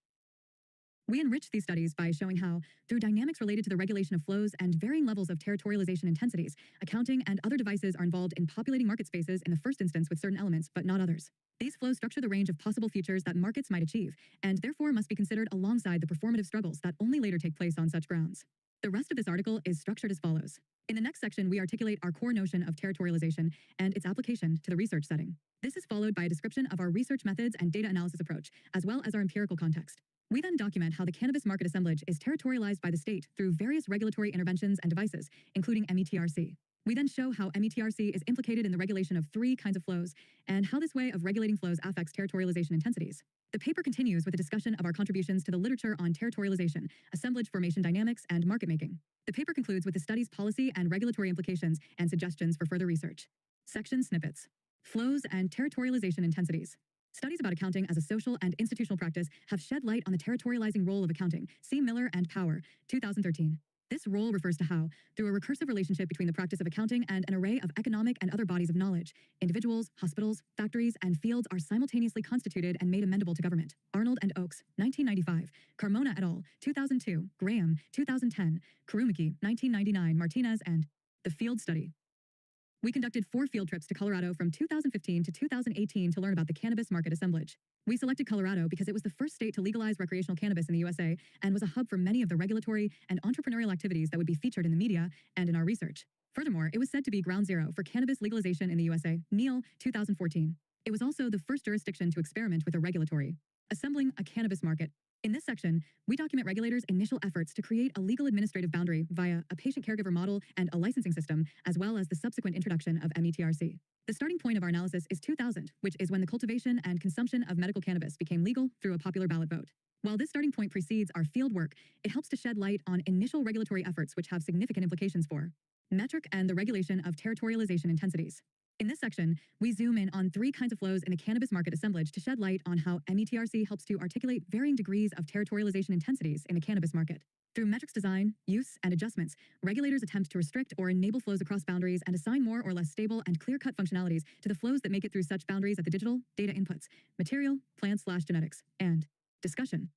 We enrich these studies by showing how, through dynamics related to the regulation of flows and varying levels of territorialization intensities, accounting and other devices are involved in populating market spaces in the first instance with certain elements, but not others. These flows structure the range of possible futures that markets might achieve, and therefore must be considered alongside the performative struggles that only later take place on such grounds. The rest of this article is structured as follows. In the next section, we articulate our core notion of territorialization and its application to the research setting. This is followed by a description of our research methods and data analysis approach, as well as our empirical context. We then document how the cannabis market assemblage is territorialized by the state through various regulatory interventions and devices, including METRC. We then show how METRC is implicated in the regulation of 3 kinds of flows, and how this way of regulating flows affects territorialization intensities. The paper continues with a discussion of our contributions to the literature on territorialization, assemblage formation dynamics, and market making. The paper concludes with the study's policy and regulatory implications and suggestions for further research. Section snippets. Flows and territorialization intensities. Studies about accounting as a social and institutional practice have shed light on the territorializing role of accounting. See Miller and Power, 2013. This role refers to how, through a recursive relationship between the practice of accounting and an array of economic and other bodies of knowledge, individuals, hospitals, factories, and fields are simultaneously constituted and made amendable to government. Arnold and Oakes, 1995. Carmona et al., 2002. Graham, 2010. Kurumaki, 1999. Martinez and The Field Study. We conducted 4 field trips to Colorado from 2015 to 2018 to learn about the cannabis market assemblage. We selected Colorado because it was the first state to legalize recreational cannabis in the USA and was a hub for many of the regulatory and entrepreneurial activities that would be featured in the media and in our research. Furthermore, it was said to be ground zero for cannabis legalization in the USA. Neal, 2014. It was also the first jurisdiction to experiment with a regulatory assembling a cannabis market. In this section, we document regulators' initial efforts to create a legal administrative boundary via a patient-caregiver model and a licensing system, as well as the subsequent introduction of METRC. The starting point of our analysis is 2000, which is when the cultivation and consumption of medical cannabis became legal through a popular ballot vote. While this starting point precedes our field work, it helps to shed light on initial regulatory efforts which have significant implications for metric and the regulation of territorialization intensities. In this section, we zoom in on 3 kinds of flows in the cannabis market assemblage to shed light on how METRC helps to articulate varying degrees of territorialization intensities in the cannabis market. Through metrics design, use, and adjustments, regulators attempt to restrict or enable flows across boundaries and assign more or less stable and clear-cut functionalities to the flows that make it through such boundaries at the digital, data inputs, material, plant/genetics, and discussion.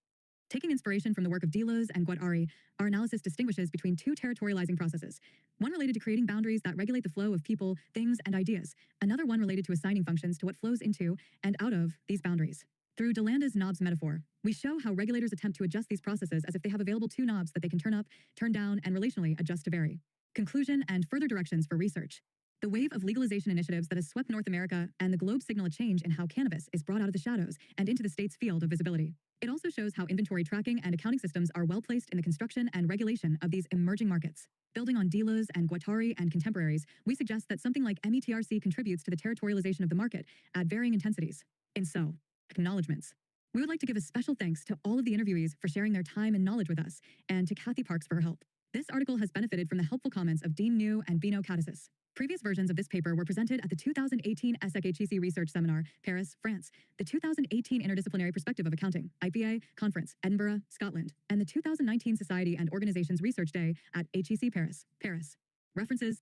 Taking inspiration from the work of Delos and Guattari, our analysis distinguishes between 2 territorializing processes. One related to creating boundaries that regulate the flow of people, things, and ideas. Another one related to assigning functions to what flows into and out of these boundaries. Through Delanda's knobs metaphor, we show how regulators attempt to adjust these processes as if they have available 2 knobs that they can turn up, turn down, and relationally adjust to vary. Conclusion and further directions for research. The wave of legalization initiatives that has swept North America and the globe signal a change in how cannabis is brought out of the shadows and into the state's field of visibility. It also shows how inventory tracking and accounting systems are well placed in the construction and regulation of these emerging markets. Building on Delos and Guattari and contemporaries, we suggest that something like METRC contributes to the territorialization of the market at varying intensities. And so, acknowledgements. We would like to give a special thanks to all of the interviewees for sharing their time and knowledge with us, and to Kathy Parks for her help. This article has benefited from the helpful comments of Dean New and Bino Katasis. Previous versions of this paper were presented at the 2018 ESSEC-HEC Research Seminar, Paris, France, the 2018 Interdisciplinary Perspective of Accounting, IPA, Conference, Edinburgh, Scotland, and the 2019 Society and Organizations Research Day at HEC Paris, Paris. References.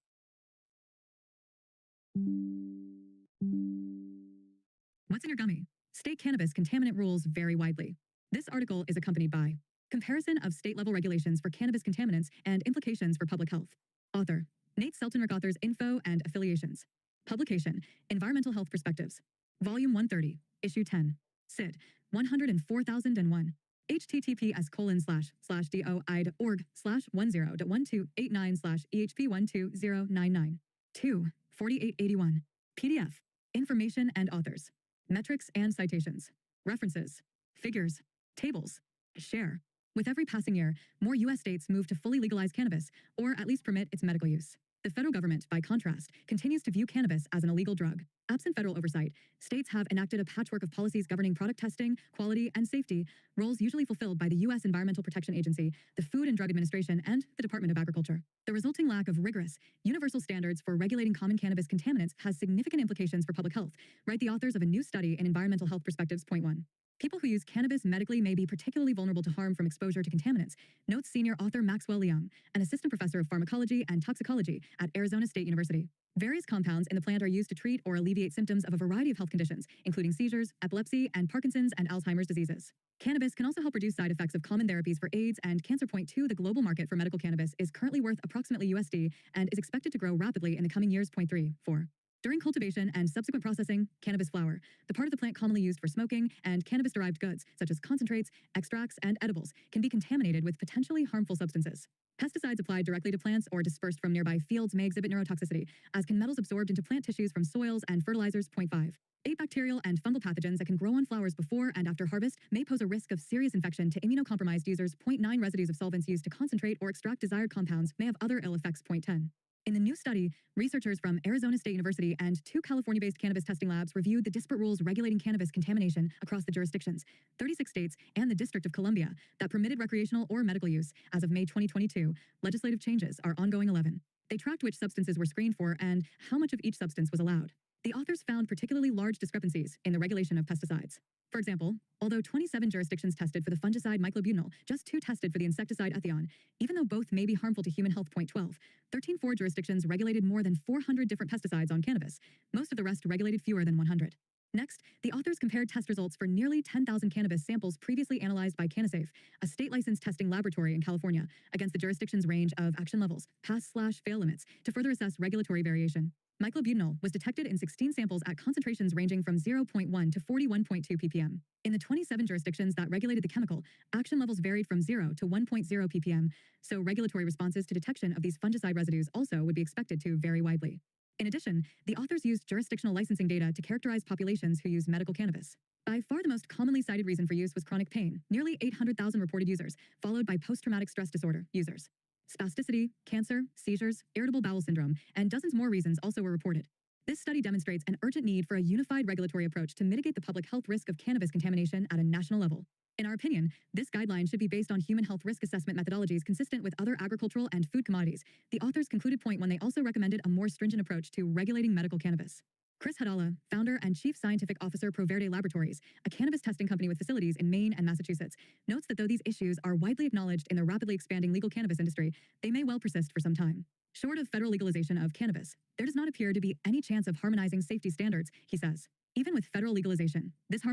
What's in your gummy? State cannabis contaminant rules vary widely. This article is accompanied by comparison of state-level regulations for cannabis contaminants and implications for public health. Author, Nate Seltenrick authors info and affiliations. Publication, Environmental Health Perspectives. Volume 130, Issue 10. SID, 104,001. https://doid.org/10.1289/EHP12099. 2, 4881. PDF, Information and Authors. Metrics and Citations. References. Figures. Tables. Share. With every passing year, more U.S. states move to fully legalize cannabis, or at least permit its medical use. The federal government, by contrast, continues to view cannabis as an illegal drug. Absent federal oversight, states have enacted a patchwork of policies governing product testing, quality, and safety, roles usually fulfilled by the U.S. Environmental Protection Agency, the Food and Drug Administration, and the Department of Agriculture. The resulting lack of rigorous, universal standards for regulating common cannabis contaminants has significant implications for public health, write the authors of a new study in Environmental Health Perspectives, Point 1. People who use cannabis medically may be particularly vulnerable to harm from exposure to contaminants, notes senior author Maxwell Leung, an assistant professor of pharmacology and toxicology at Arizona State University. Various compounds in the plant are used to treat or alleviate symptoms of a variety of health conditions, including seizures, epilepsy, and Parkinson's and Alzheimer's diseases. Cannabis can also help reduce side effects of common therapies for AIDS and cancer. Point 2, the global market for medical cannabis is currently worth approximately USD and is expected to grow rapidly in the coming years. Point 3, 4. During cultivation and subsequent processing, cannabis flower, the part of the plant commonly used for smoking, and cannabis-derived goods, such as concentrates, extracts, and edibles, can be contaminated with potentially harmful substances. Pesticides applied directly to plants or dispersed from nearby fields may exhibit neurotoxicity, as can metals absorbed into plant tissues from soils and fertilizers. Point 5. 8 bacterial and fungal pathogens that can grow on flowers before and after harvest may pose a risk of serious infection to immunocompromised users. Point 9. Residues of solvents used to concentrate or extract desired compounds may have other ill effects. Point 10. In the new study, researchers from Arizona State University and 2 California-based cannabis testing labs reviewed the disparate rules regulating cannabis contamination across the jurisdictions, 36 states, and the District of Columbia that permitted recreational or medical use. As of May 2022, legislative changes are ongoing. 11. They tracked which substances were screened for and how much of each substance was allowed. The authors found particularly large discrepancies in the regulation of pesticides. For example, although 27 jurisdictions tested for the fungicide myclobutanol, just 2 tested for the insecticide ethion, even though both may be harmful to human health. Point 12. 13 jurisdictions regulated more than 400 different pesticides on cannabis. Most of the rest regulated fewer than 100. Next, the authors compared test results for nearly 10,000 cannabis samples previously analyzed by CannaSafe, a state-licensed testing laboratory in California, against the jurisdiction's range of action levels, pass/fail limits, to further assess regulatory variation. Myclobutanol was detected in 16 samples at concentrations ranging from 0.1 to 41.2 ppm. In the 27 jurisdictions that regulated the chemical, action levels varied from 0 to 1.0 ppm, so regulatory responses to detection of these fungicide residues also would be expected to vary widely. In addition, the authors used jurisdictional licensing data to characterize populations who use medical cannabis. By far the most commonly cited reason for use was chronic pain, nearly 800,000 reported users, followed by post-traumatic stress disorder users. Spasticity, cancer, seizures, irritable bowel syndrome, and dozens more reasons also were reported. This study demonstrates an urgent need for a unified regulatory approach to mitigate the public health risk of cannabis contamination at a national level. In our opinion, this guideline should be based on human health risk assessment methodologies consistent with other agricultural and food commodities. The authors concluded. Point 1, they also recommended a more stringent approach to regulating medical cannabis. Chris Hadala, founder and chief scientific officer ProVerde Laboratories, a cannabis testing company with facilities in Maine and Massachusetts, notes that though these issues are widely acknowledged in the rapidly expanding legal cannabis industry, they may well persist for some time. Short of federal legalization of cannabis, there does not appear to be any chance of harmonizing safety standards, he says. Even with federal legalization, this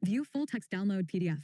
View full text download PDF.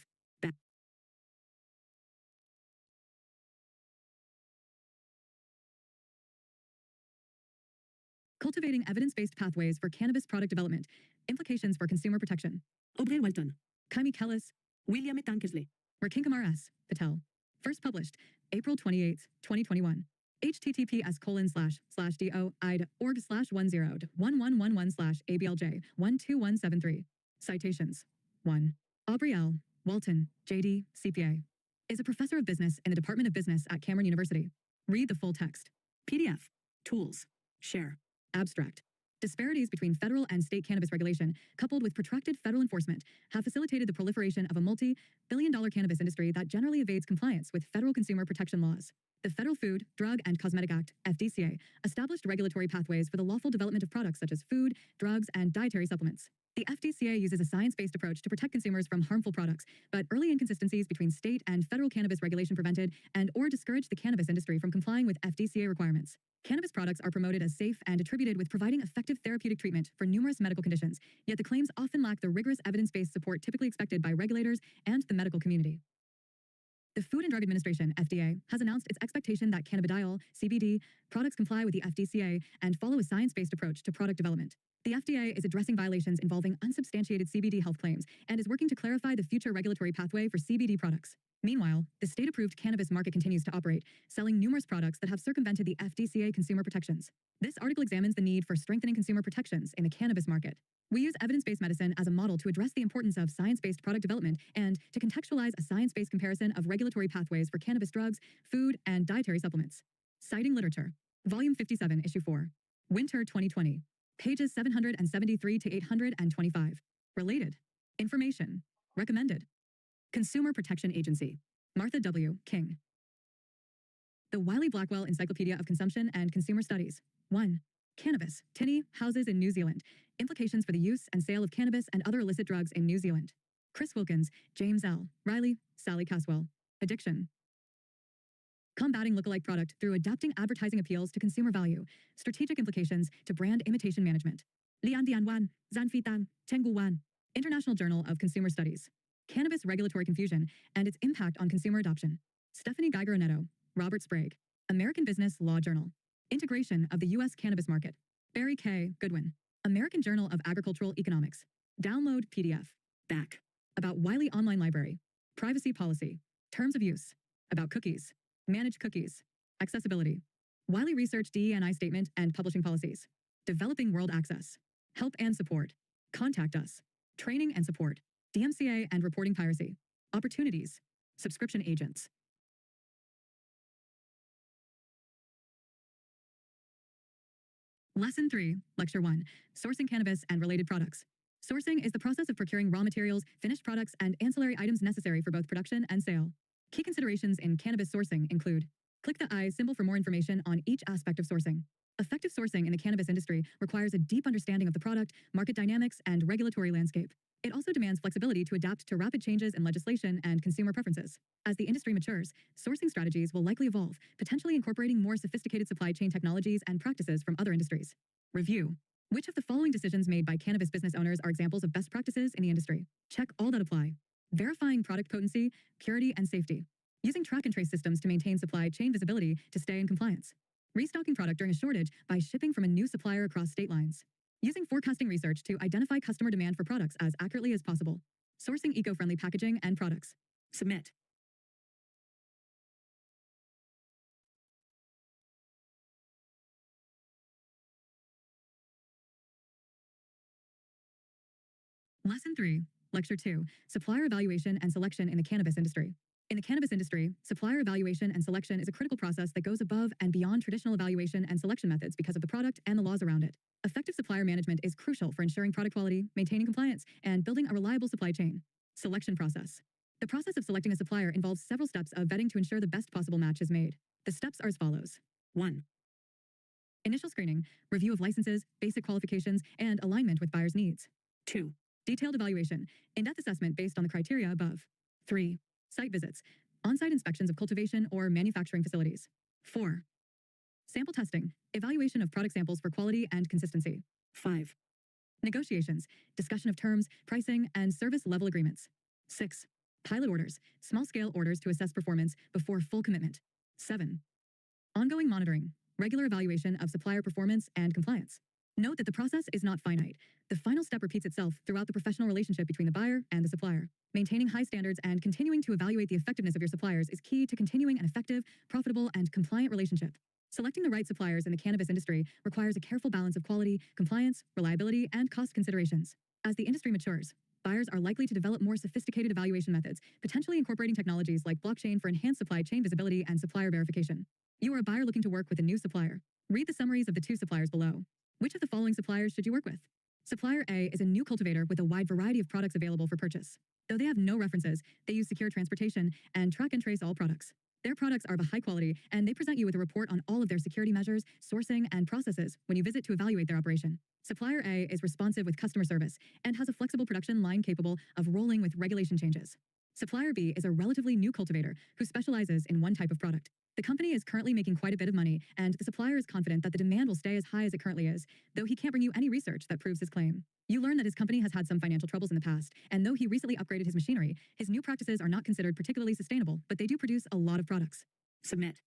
Cultivating evidence-based pathways for cannabis product development. Implications for consumer protection. O'Brien Walton. Kaimi Kellis. William Tankersley. Rakinkumar S. Patel. First published April 28, 2021. https://do.id.org/10.1111/ABLJ12173. Citations. 1. Aubrey L. Walton, JD, CPA. Is a professor of business in the Department of Business at Cameron University. Read the full text. PDF. Tools. Share. Abstract. Disparities between federal and state cannabis regulation, coupled with protracted federal enforcement, have facilitated the proliferation of a multi-billion-dollar cannabis industry that generally evades compliance with federal consumer protection laws. The Federal Food, Drug, and Cosmetic Act, FDCA, established regulatory pathways for the lawful development of products such as food, drugs, and dietary supplements. The FDCA uses a science-based approach to protect consumers from harmful products, but early inconsistencies between state and federal cannabis regulation prevented and/or discouraged the cannabis industry from complying with FDCA requirements. Cannabis products are promoted as safe and attributed with providing effective therapeutic treatment for numerous medical conditions, yet the claims often lack the rigorous evidence-based support typically expected by regulators and the medical community. The Food and Drug Administration, FDA, has announced its expectation that cannabidiol, CBD, products comply with the FDCA and follow a science-based approach to product development. The FDA is addressing violations involving unsubstantiated CBD health claims and is working to clarify the future regulatory pathway for CBD products. Meanwhile, the state-approved cannabis market continues to operate, selling numerous products that have circumvented the FDCA consumer protections. This article examines the need for strengthening consumer protections in the cannabis market. We use evidence-based medicine as a model to address the importance of science-based product development and to contextualize a science-based comparison of regulatory pathways for cannabis drugs, food, and dietary supplements. Citing literature. Volume 57, Issue 4. Winter 2020. Pages 773 to 825. Related. Information. Recommended. Consumer Protection Agency. Martha W. King. The Wiley-Blackwell Encyclopedia of Consumption and Consumer Studies. 1. Cannabis, tinny, houses in New Zealand. Implications for the use and sale of cannabis and other illicit drugs in New Zealand. Chris Wilkins, James L. Riley, Sally Caswell. Addiction. Combating lookalike product through adapting advertising appeals to consumer value. Strategic implications to brand imitation management. Lian Dianwan, Zanfitan, Chenguwan. International Journal of Consumer Studies. Cannabis Regulatory Confusion and its Impact on Consumer Adoption. Stephanie Geiger-Oneto, Robert Sprague. American Business Law Journal. Integration of the U.S. Cannabis Market. Barry K. Goodwin. American Journal of Agricultural Economics. Download PDF. Back. About Wiley Online Library. Privacy Policy. Terms of Use. About Cookies. Manage Cookies. Accessibility. Wiley Research DE&I Statement and Publishing Policies. Developing World Access. Help and Support. Contact us. Training and Support. DMCA and Reporting Piracy. Opportunities. Subscription Agents. Lesson 3, Lecture 1, Sourcing Cannabis and Related Products. Sourcing is the process of procuring raw materials, finished products, and ancillary items necessary for both production and sale. Key considerations in cannabis sourcing include: click the I symbol for more information on each aspect of sourcing. Effective sourcing in the cannabis industry requires a deep understanding of the product, market dynamics, and regulatory landscape. It also demands flexibility to adapt to rapid changes in legislation and consumer preferences. As the industry matures, sourcing strategies will likely evolve, potentially incorporating more sophisticated supply chain technologies and practices from other industries. Review. Which of the following decisions made by cannabis business owners are examples of best practices in the industry? Check all that apply. Verifying product potency, purity, and safety. Using track and trace systems to maintain supply chain visibility to stay in compliance. Restocking product during a shortage by shipping from a new supplier across state lines. Using forecasting research to identify customer demand for products as accurately as possible. Sourcing eco-friendly packaging and products. Submit. Lesson 3, Lecture 2, Supplier Evaluation and Selection in the Cannabis Industry. In the cannabis industry, supplier evaluation and selection is a critical process that goes above and beyond traditional evaluation and selection methods because of the product and the laws around it. Effective supplier management is crucial for ensuring product quality, maintaining compliance, and building a reliable supply chain. Selection process. The process of selecting a supplier involves several steps of vetting to ensure the best possible match is made. The steps are as follows. 1. Initial screening, review of licenses, basic qualifications, and alignment with buyer's needs. 2. Detailed evaluation, in-depth assessment based on the criteria above. 3. Site visits, on-site inspections of cultivation or manufacturing facilities. 4. Sample testing, evaluation of product samples for quality and consistency. 5. Negotiations, discussion of terms, pricing, and service level agreements. 6. Pilot orders, small-scale orders to assess performance before full commitment. 7. Ongoing monitoring, regular evaluation of supplier performance and compliance. Note that the process is not finite. The final step repeats itself throughout the professional relationship between the buyer and the supplier. Maintaining high standards and continuing to evaluate the effectiveness of your suppliers is key to continuing an effective, profitable, and compliant relationship. Selecting the right suppliers in the cannabis industry requires a careful balance of quality, compliance, reliability, and cost considerations. As the industry matures, buyers are likely to develop more sophisticated evaluation methods, potentially incorporating technologies like blockchain for enhanced supply chain visibility and supplier verification. You are a buyer looking to work with a new supplier. Read the summaries of the 2 suppliers below. Which of the following suppliers should you work with? Supplier A is a new cultivator with a wide variety of products available for purchase. Though they have no references, they use secure transportation and track and trace all products. Their products are of a high quality, and they present you with a report on all of their security measures, sourcing, and processes when you visit to evaluate their operation. Supplier A is responsive with customer service and has a flexible production line capable of rolling with regulation changes. Supplier B is a relatively new cultivator who specializes in one type of product. The company is currently making quite a bit of money, and the supplier is confident that the demand will stay as high as it currently is, though he can't bring you any research that proves his claim. You learn that his company has had some financial troubles in the past, and though he recently upgraded his machinery, his new practices are not considered particularly sustainable, but they do produce a lot of products. Submit.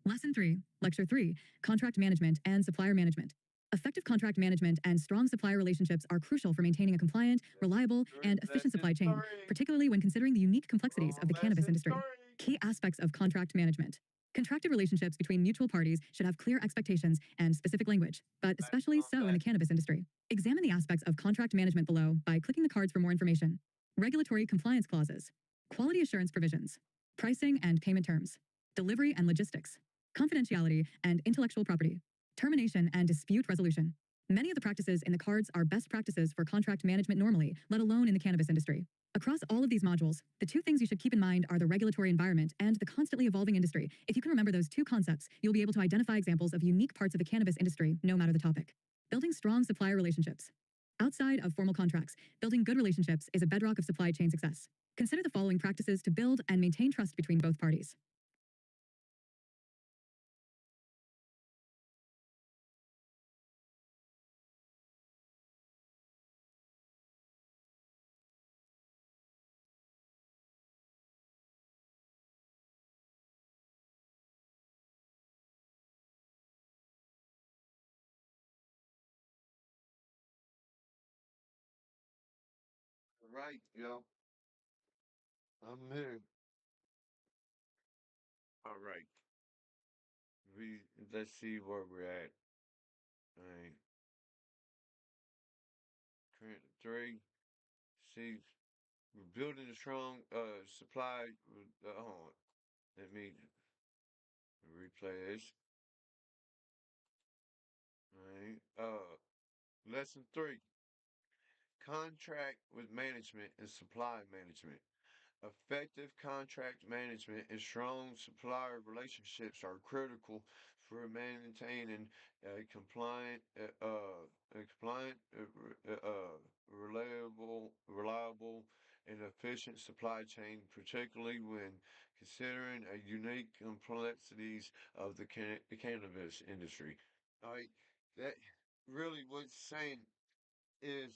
Lesson 3, Lecture 3, Contract Management and Supplier Management. Effective contract management and strong supplier relationships are crucial for maintaining a compliant, reliable, and efficient supply chain, particularly when considering the unique complexities of the cannabis industry. Key aspects of contract management. Contracted relationships between mutual parties should have clear expectations and specific language, but especially so in the cannabis industry. Examine the aspects of contract management below by clicking the cards for more information. Regulatory compliance clauses, quality assurance provisions, pricing and payment terms, delivery and logistics, confidentiality and intellectual property, termination and dispute resolution. Many of the practices in the cards are best practices for contract management normally, let alone in the cannabis industry. Across all of these modules, the two things you should keep in mind are the regulatory environment and the constantly evolving industry. If you can remember those two concepts, you'll be able to identify examples of unique parts of the cannabis industry, no matter the topic. Building strong supplier relationships. Outside of formal contracts, building good relationships is a bedrock of supply chain success. Consider the following practices to build and maintain trust between both parties. Right, yo. I'm here. All right. We let's see where we're at. All right. Current three. See, we're building a strong supply. Hold on. Let me replay this. All right. Lesson 3. Contract with management and supply management. Effective contract management and strong supplier relationships are critical for maintaining a reliable, and efficient supply chain, particularly when considering a unique complexities of the cannabis industry. All right, that really what's saying is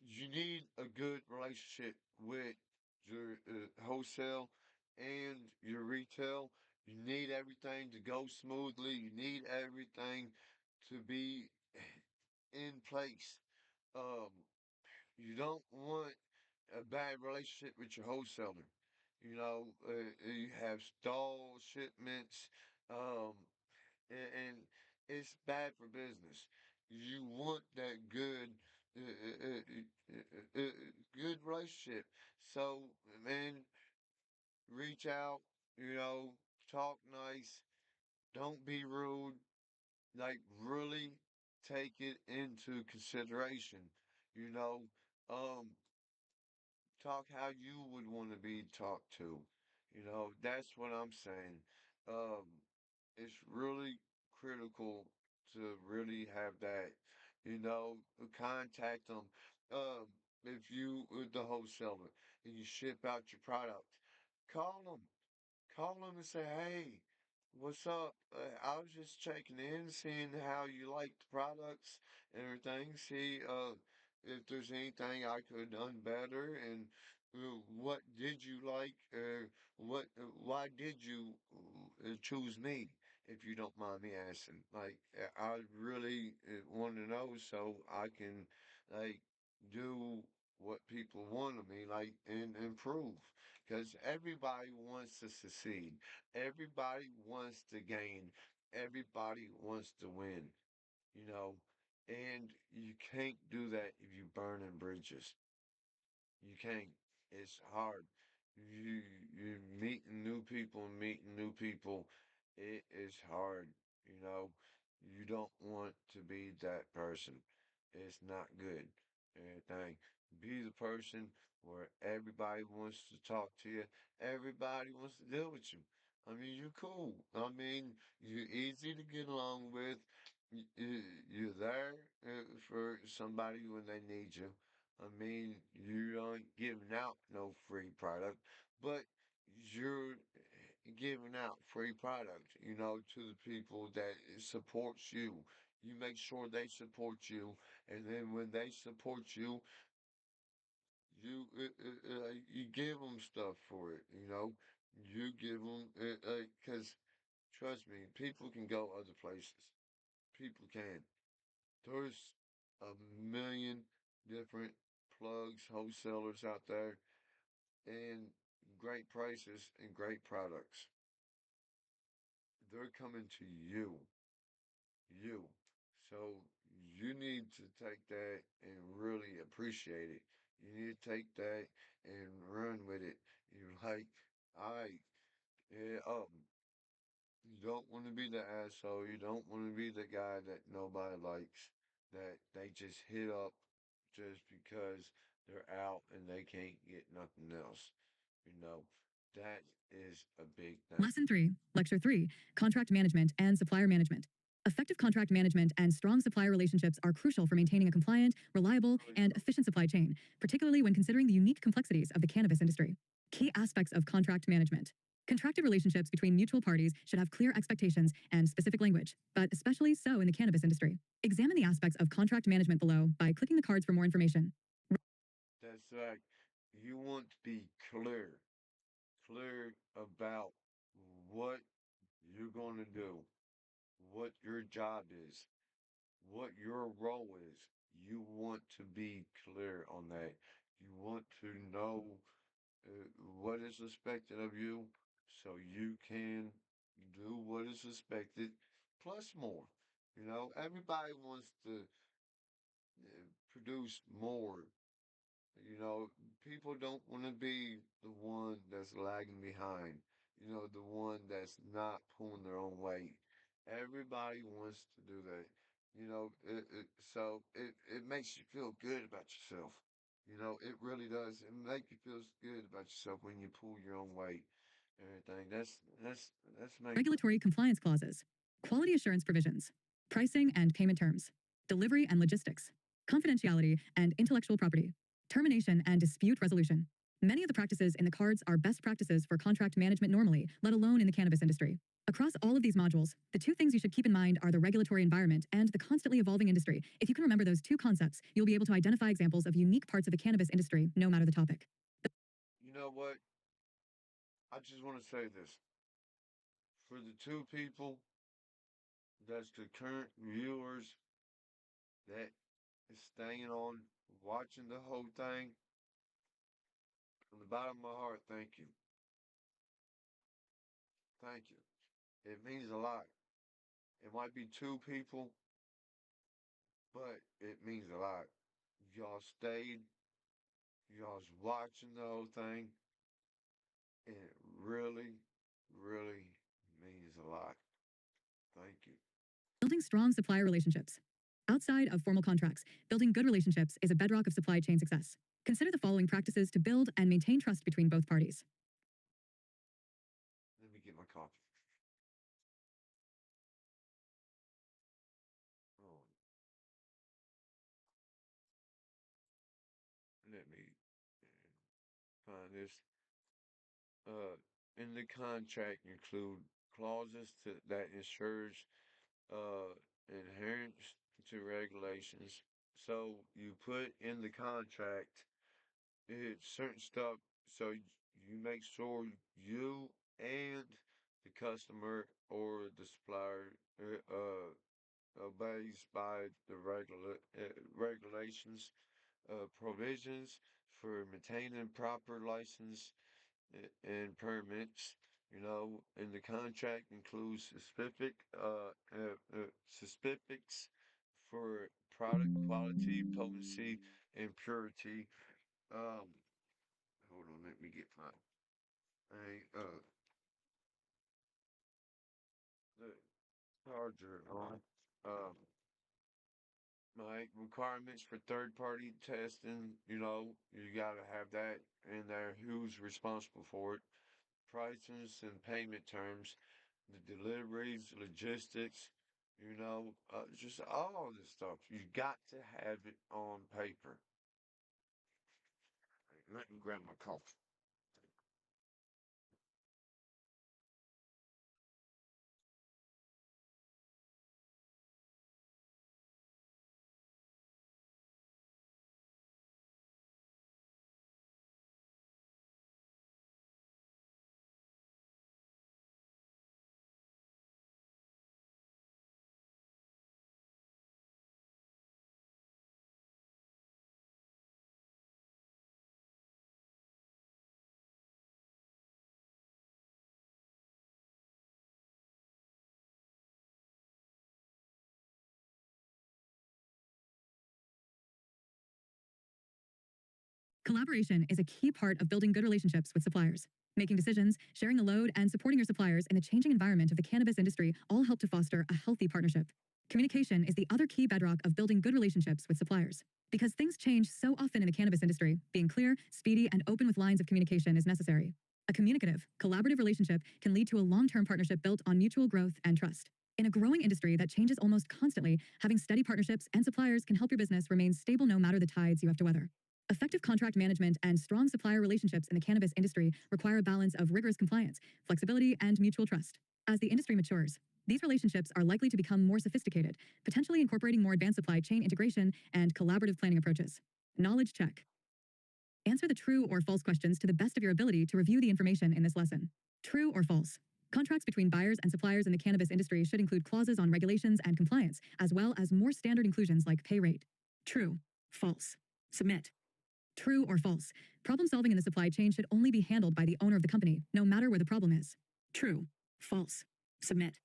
you need a good relationship with your wholesale and your retail. You need everything to go smoothly. You need everything to be in place. Um, you don't want a bad relationship with your wholesaler. You have stall shipments, um, and it's bad for business. You want that good relationship. So, man, reach out, talk nice, don't be rude, like really take it into consideration, you know, um, talk how you would want to be talked to. That's what I'm saying. Um, it's really critical to really have that, contact them. If you the wholesaler and you ship out your product, call them. Call them and say, hey, what's up? I was just checking in, seeing how you like the products and everything. See if there's anything I could have done better, and what did you like? Why did you choose me? If you don't mind me asking, like I really want to know so I can like do what people want of me, like and improve. Because everybody wants to succeed. Everybody wants to gain. Everybody wants to win, you know. And you can't do that if you burning bridges. You can't. It's hard. You you meeting new people. It is hard, you know. You don't want to be that person. It's not good. Everything. Be the person where everybody wants to talk to you. Everybody wants to deal with you. I mean, you're cool. I mean, you're easy to get along with. You're there for somebody when they need you. I mean, you aren't giving out no free product, but you're giving out free product, to the people that supports you. You make sure they support you, and then when they support you, you give them stuff for it. You give them because Trust me, people can go other places. People can. There's a million different plugs, wholesalers out there, and great prices and great products. They're coming to you. So you need to take that and really appreciate it. You need to take that and run with it. You're like, all right, yeah, you don't want to be the asshole. You don't want to be the guy that nobody likes, that they just hit up just because they're out and they can't get nothing else. You know, that is a big thing. Lesson 3, Lecture 3, Contract Management and Supplier Management. Effective contract management and strong supplier relationships are crucial for maintaining a compliant, reliable, and efficient supply chain, particularly when considering the unique complexities of the cannabis industry. Key aspects of contract management. Contracted relationships between mutual parties should have clear expectations and specific language, but especially so in the cannabis industry. Examine the aspects of contract management below by clicking the cards for more information. That's right. You want to be clear about what you're going to do, what your job is, what your role is. You want to be clear on that. You want to know what is expected of you so you can do what is expected plus more. You know, everybody wants to produce more. You know, people don't want to be the one that's lagging behind, the one that's not pulling their own weight. Everybody wants to do that. So it makes you feel good about yourself. It really does. It makes you feel good about yourself when you pull your own weight. Everything. That's Regulatory compliance clauses, quality assurance provisions, pricing and payment terms, delivery and logistics, confidentiality and intellectual property, termination and dispute resolution. Many of the practices in the cards are best practices for contract management normally, let alone in the cannabis industry. Across all of these modules, the two things you should keep in mind are the regulatory environment and the constantly evolving industry. If you can remember those two concepts, you'll be able to identify examples of unique parts of the cannabis industry, no matter the topic. You know what? I just want to say this. For the two people that's the current viewers that is staying on, watching the whole thing, from the bottom of my heart, thank you. Thank you. It means a lot. It might be two people, but it means a lot. Y'all stayed, y'all's watching the whole thing, and it really, really means a lot. Thank you. Building strong supplier relationships. Outside of formal contracts, building good relationships is a bedrock of supply chain success. Consider the following practices to build and maintain trust between both parties. Let me get my coffee. Oh, let me find this. In the contract include clauses that ensures adherence to regulations. So you put in the contract certain stuff so you make sure you and the customer or the supplier obeys by the regulations, provisions for maintaining proper license and permits. And the contract includes specifics for product quality, potency, and purity. Um, Hold on, let me get my the charger on. My requirements for third party testing, you gotta have that in there. Who's responsible for it? Prices and payment terms, the deliveries, logistics, just all this stuff. You got to have it on paper. Let me grab my coffee. Collaboration is a key part of building good relationships with suppliers. Making decisions, sharing the load, and supporting your suppliers in the changing environment of the cannabis industry all help to foster a healthy partnership. Communication is the other key bedrock of building good relationships with suppliers. Because things change so often in the cannabis industry, being clear, speedy, and open with lines of communication is necessary. A communicative, collaborative relationship can lead to a long-term partnership built on mutual growth and trust. In a growing industry that changes almost constantly, having steady partnerships and suppliers can help your business remain stable no matter the tides you have to weather. Effective contract management and strong supplier relationships in the cannabis industry require a balance of rigorous compliance, flexibility, and mutual trust. As the industry matures, these relationships are likely to become more sophisticated, potentially incorporating more advanced supply chain integration and collaborative planning approaches. Knowledge check. Answer the true or false questions to the best of your ability to review the information in this lesson. True or false? Contracts between buyers and suppliers in the cannabis industry should include clauses on regulations and compliance, as well as more standard inclusions like pay rate. True. False. Submit. True or false? Problem solving in the supply chain should only be handled by the owner of the company, no matter where the problem is. True. False. Submit.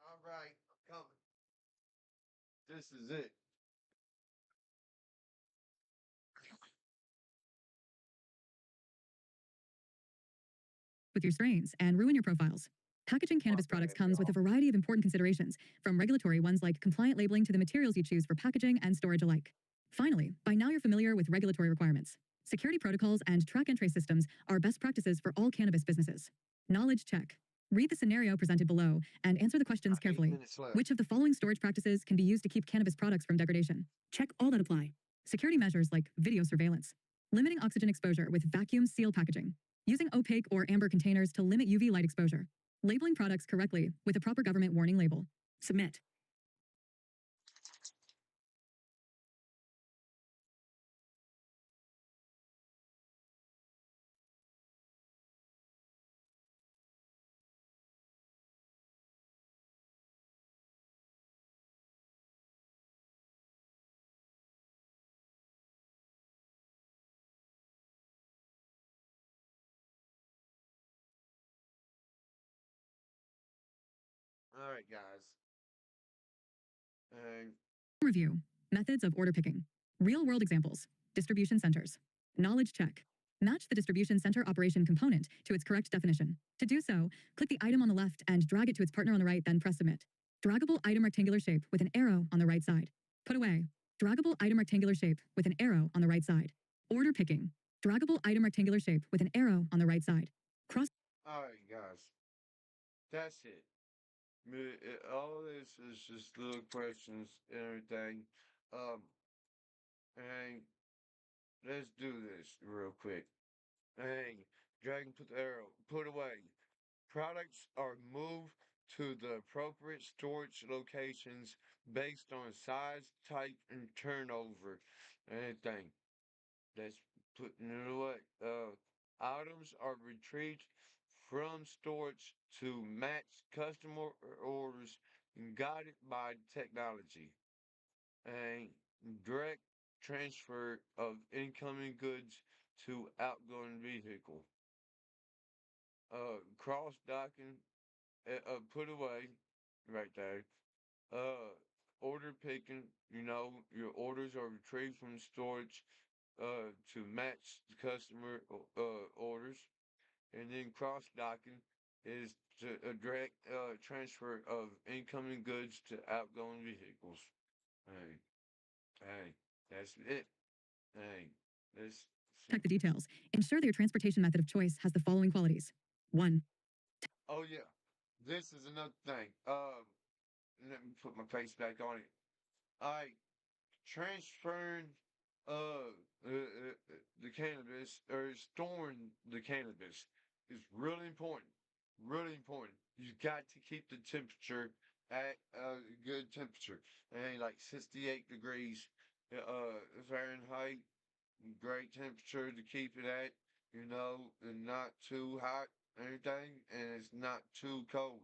All right, I'm coming. This is it. With your strains and ruin your profiles. Packaging cannabis products comes with a variety of important considerations, from regulatory ones like compliant labeling to the materials you choose for packaging and storage alike. Finally, by now you're familiar with regulatory requirements. Security protocols and track and trace systems are best practices for all cannabis businesses. Knowledge check. Read the scenario presented below and answer the questions carefully. Which of the following storage practices can be used to keep cannabis products from degradation? Check all that apply. Security measures like video surveillance. Limiting oxygen exposure with vacuum seal packaging. Using opaque or amber containers to limit UV light exposure. Labeling products correctly with a proper government warning label. Submit. All right, guys. And Review. Methods of order picking. Real-world examples. Distribution centers. Knowledge check. Match the distribution center operation component to its correct definition. To do so, click the item on the left and drag it to its partner on the right, then press submit. Draggable item rectangular shape with an arrow on the right side. Put away. Draggable item rectangular shape with an arrow on the right side. Order picking. Draggable item rectangular shape with an arrow on the right side. Cross. all right, guys. That's it. All this is just little questions and everything. Um, and let's do this real quick. Hey, Dragon put the arrow, put away. Products are moved to the appropriate storage locations based on size, type, and turnover. Anything. That's putting it away. Items are retrieved from storage to match customer orders guided by technology and direct transfer of incoming goods to outgoing vehicle. Cross docking, put away right there. Order picking, your orders are retrieved from storage to match the customer orders. And then cross docking is to a direct transfer of incoming goods to outgoing vehicles. Hey, hey, that's it. Hey, let's Check the see. details. Ensure that your transportation method of choice has the following qualities. 1. Oh yeah, this is another thing. Let me put my face back on it. I transferring the cannabis or storing the cannabis. is really important. Really important. You got to keep the temperature at a good temperature. And like 68 degrees Fahrenheit, great temperature to keep it at, and not too hot or anything, and it's not too cold.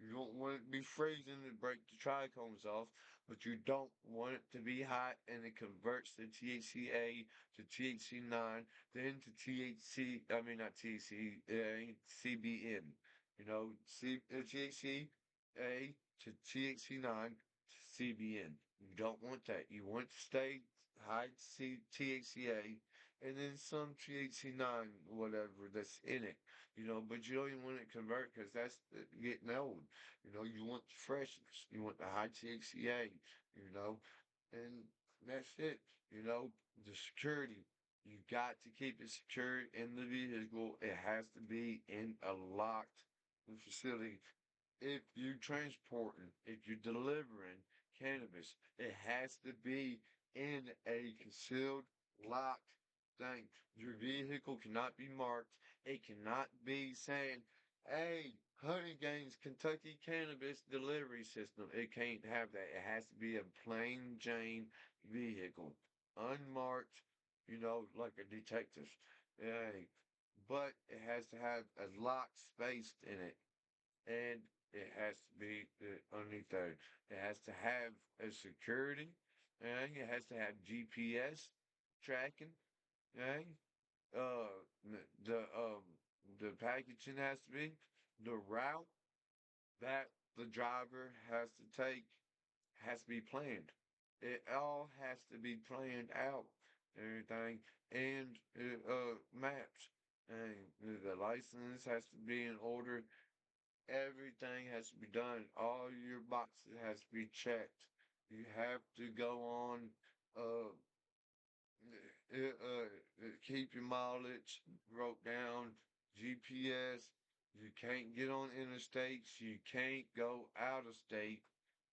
You don't want it to be freezing and break the trichomes off, but you don't want it to be hot and it converts the THCA to THC9, then to not THC, CBN. THCA to THC9 to CBN. You don't want that. You want to stay high THCA and then some THC9, whatever that's in it, but you don't even want it to convert because that's getting old. You want the freshness, you want the high THCA, and that's it, the security. You got to keep it secure in the vehicle. It has to be in a locked facility. If you're transporting, if you're delivering cannabis, it has to be in a concealed, locked thing. Your vehicle cannot be marked. It cannot be saying, hey, Honey Gains Kentucky Cannabis Delivery System. It can't have that. It has to be a plain Jane vehicle, unmarked, like a detective. Hey, but it has to have a locked space in it, and it has to be underneath there. It has to have a security, and it has to have GPS tracking, and the the packaging has to be the route that the driver has to take has to be planned. It all has to be planned out, everything, and maps. And the license has to be in order. Everything has to be done. All your boxes has to be checked. You have to go on, uh, keep your mileage wrote down, GPS. You can't get on interstates. You can't go out of state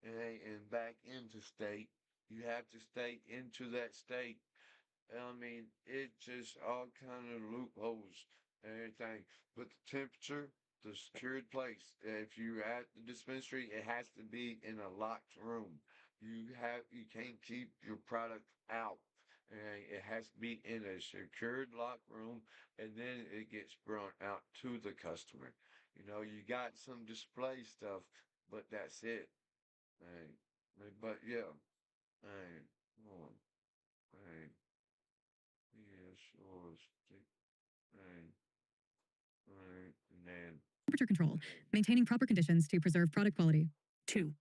and back into state. You have to stay into that state. I mean, it just all kind of loopholes and everything. But the temperature, the secured place. If you're at the dispensary, it has to be in a locked room. You can't keep your product out. And it has to be in a secured locked room, and then it gets brought out to the customer. You got some display stuff, but that's it. Hey, but yeah, hey, come on, hey. Yes, or stick and then Temperature control, maintaining proper conditions to preserve product quality. 2.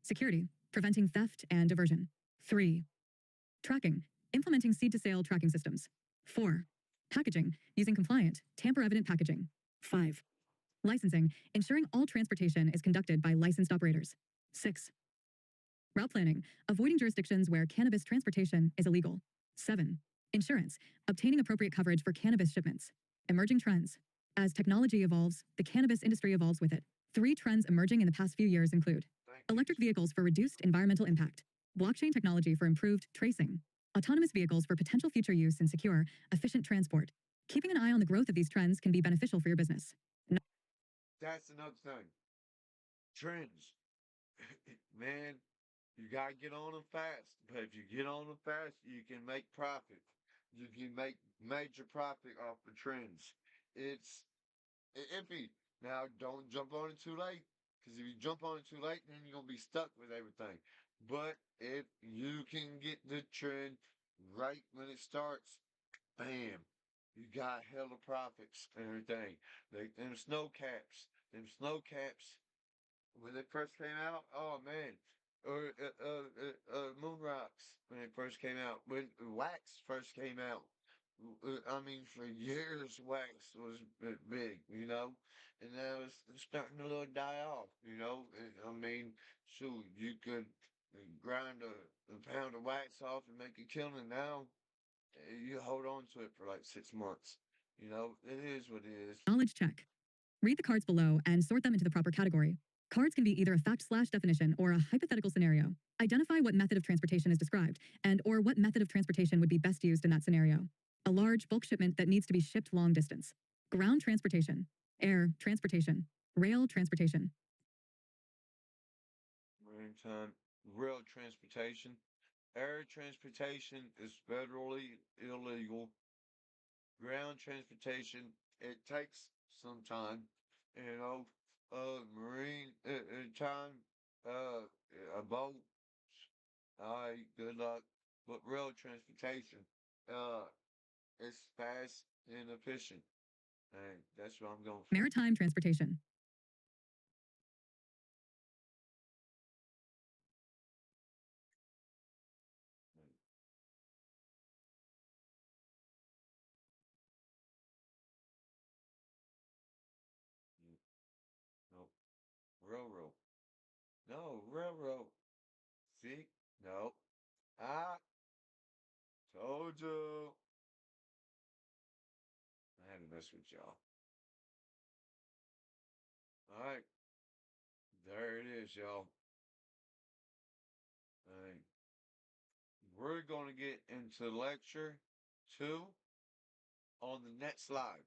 Security, preventing theft and diversion. 3. Tracking, implementing seed-to-sale tracking systems. 4. Packaging, using compliant, tamper-evident packaging. 5. Licensing, ensuring all transportation is conducted by licensed operators. 6. Route planning, avoiding jurisdictions where cannabis transportation is illegal. 7. Insurance, obtaining appropriate coverage for cannabis shipments. Emerging trends. As technology evolves, the cannabis industry evolves with it. 3 trends emerging in the past few years include electric vehicles for reduced environmental impact, blockchain technology for improved tracing, autonomous vehicles for potential future use in secure, efficient transport. Keeping an eye on the growth of these trends can be beneficial for your business. that's another thing. Trends. Man, you gotta get on them fast. But if you get on them fast, you can make profit. You can make major profit off the trends. It's iffy. Now, don't jump on it too late, because if you jump on it too late, then you're gonna be stuck with everything. But if you can get the trend right when it starts, bam, you got hella profits and everything. Like them snow caps when they first came out. Oh man, or moon rocks when it first came out. When wax first came out. I mean, for years, wax was big, and now it's starting to little die off, I mean, shoot, you could grind a pound of wax off and make a killing now. You hold on to it for like 6 months. It is what it is. Knowledge check. Read the cards below and sort them into the proper category. Cards can be either a fact/definition or a hypothetical scenario. Identify what method of transportation is described and or what method of transportation would be best used in that scenario. A large bulk shipment that needs to be shipped long distance. ground transportation, air transportation, rail transportation. Maritime, rail transportation. Air transportation is federally illegal. Ground transportation, it takes some time, you know. Marine time, a boat. All right, good luck. But rail transportation, uh, it's fast and efficient. And that's what I'm going for. Maritime transportation. No, railroad. No, railroad. See? No. I told you. I had to mess with y'all. All right. There it is, y'all. All right. We're going to get into lecture 2 on the next live.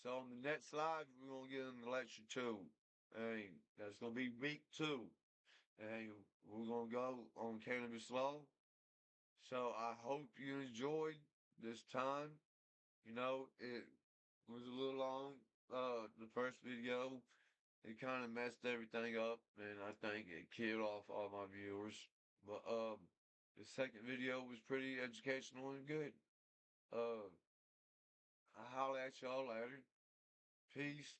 So on the next live, we're going to get into lecture 2. And that's going to be week 2. And we're going to go on cannabis law. So I hope you enjoyed this time. You know, it was a little long. The first video, it kind of messed everything up, and I think it killed off all my viewers. But the second video was pretty educational and good. I'll holler at y'all later. Peace.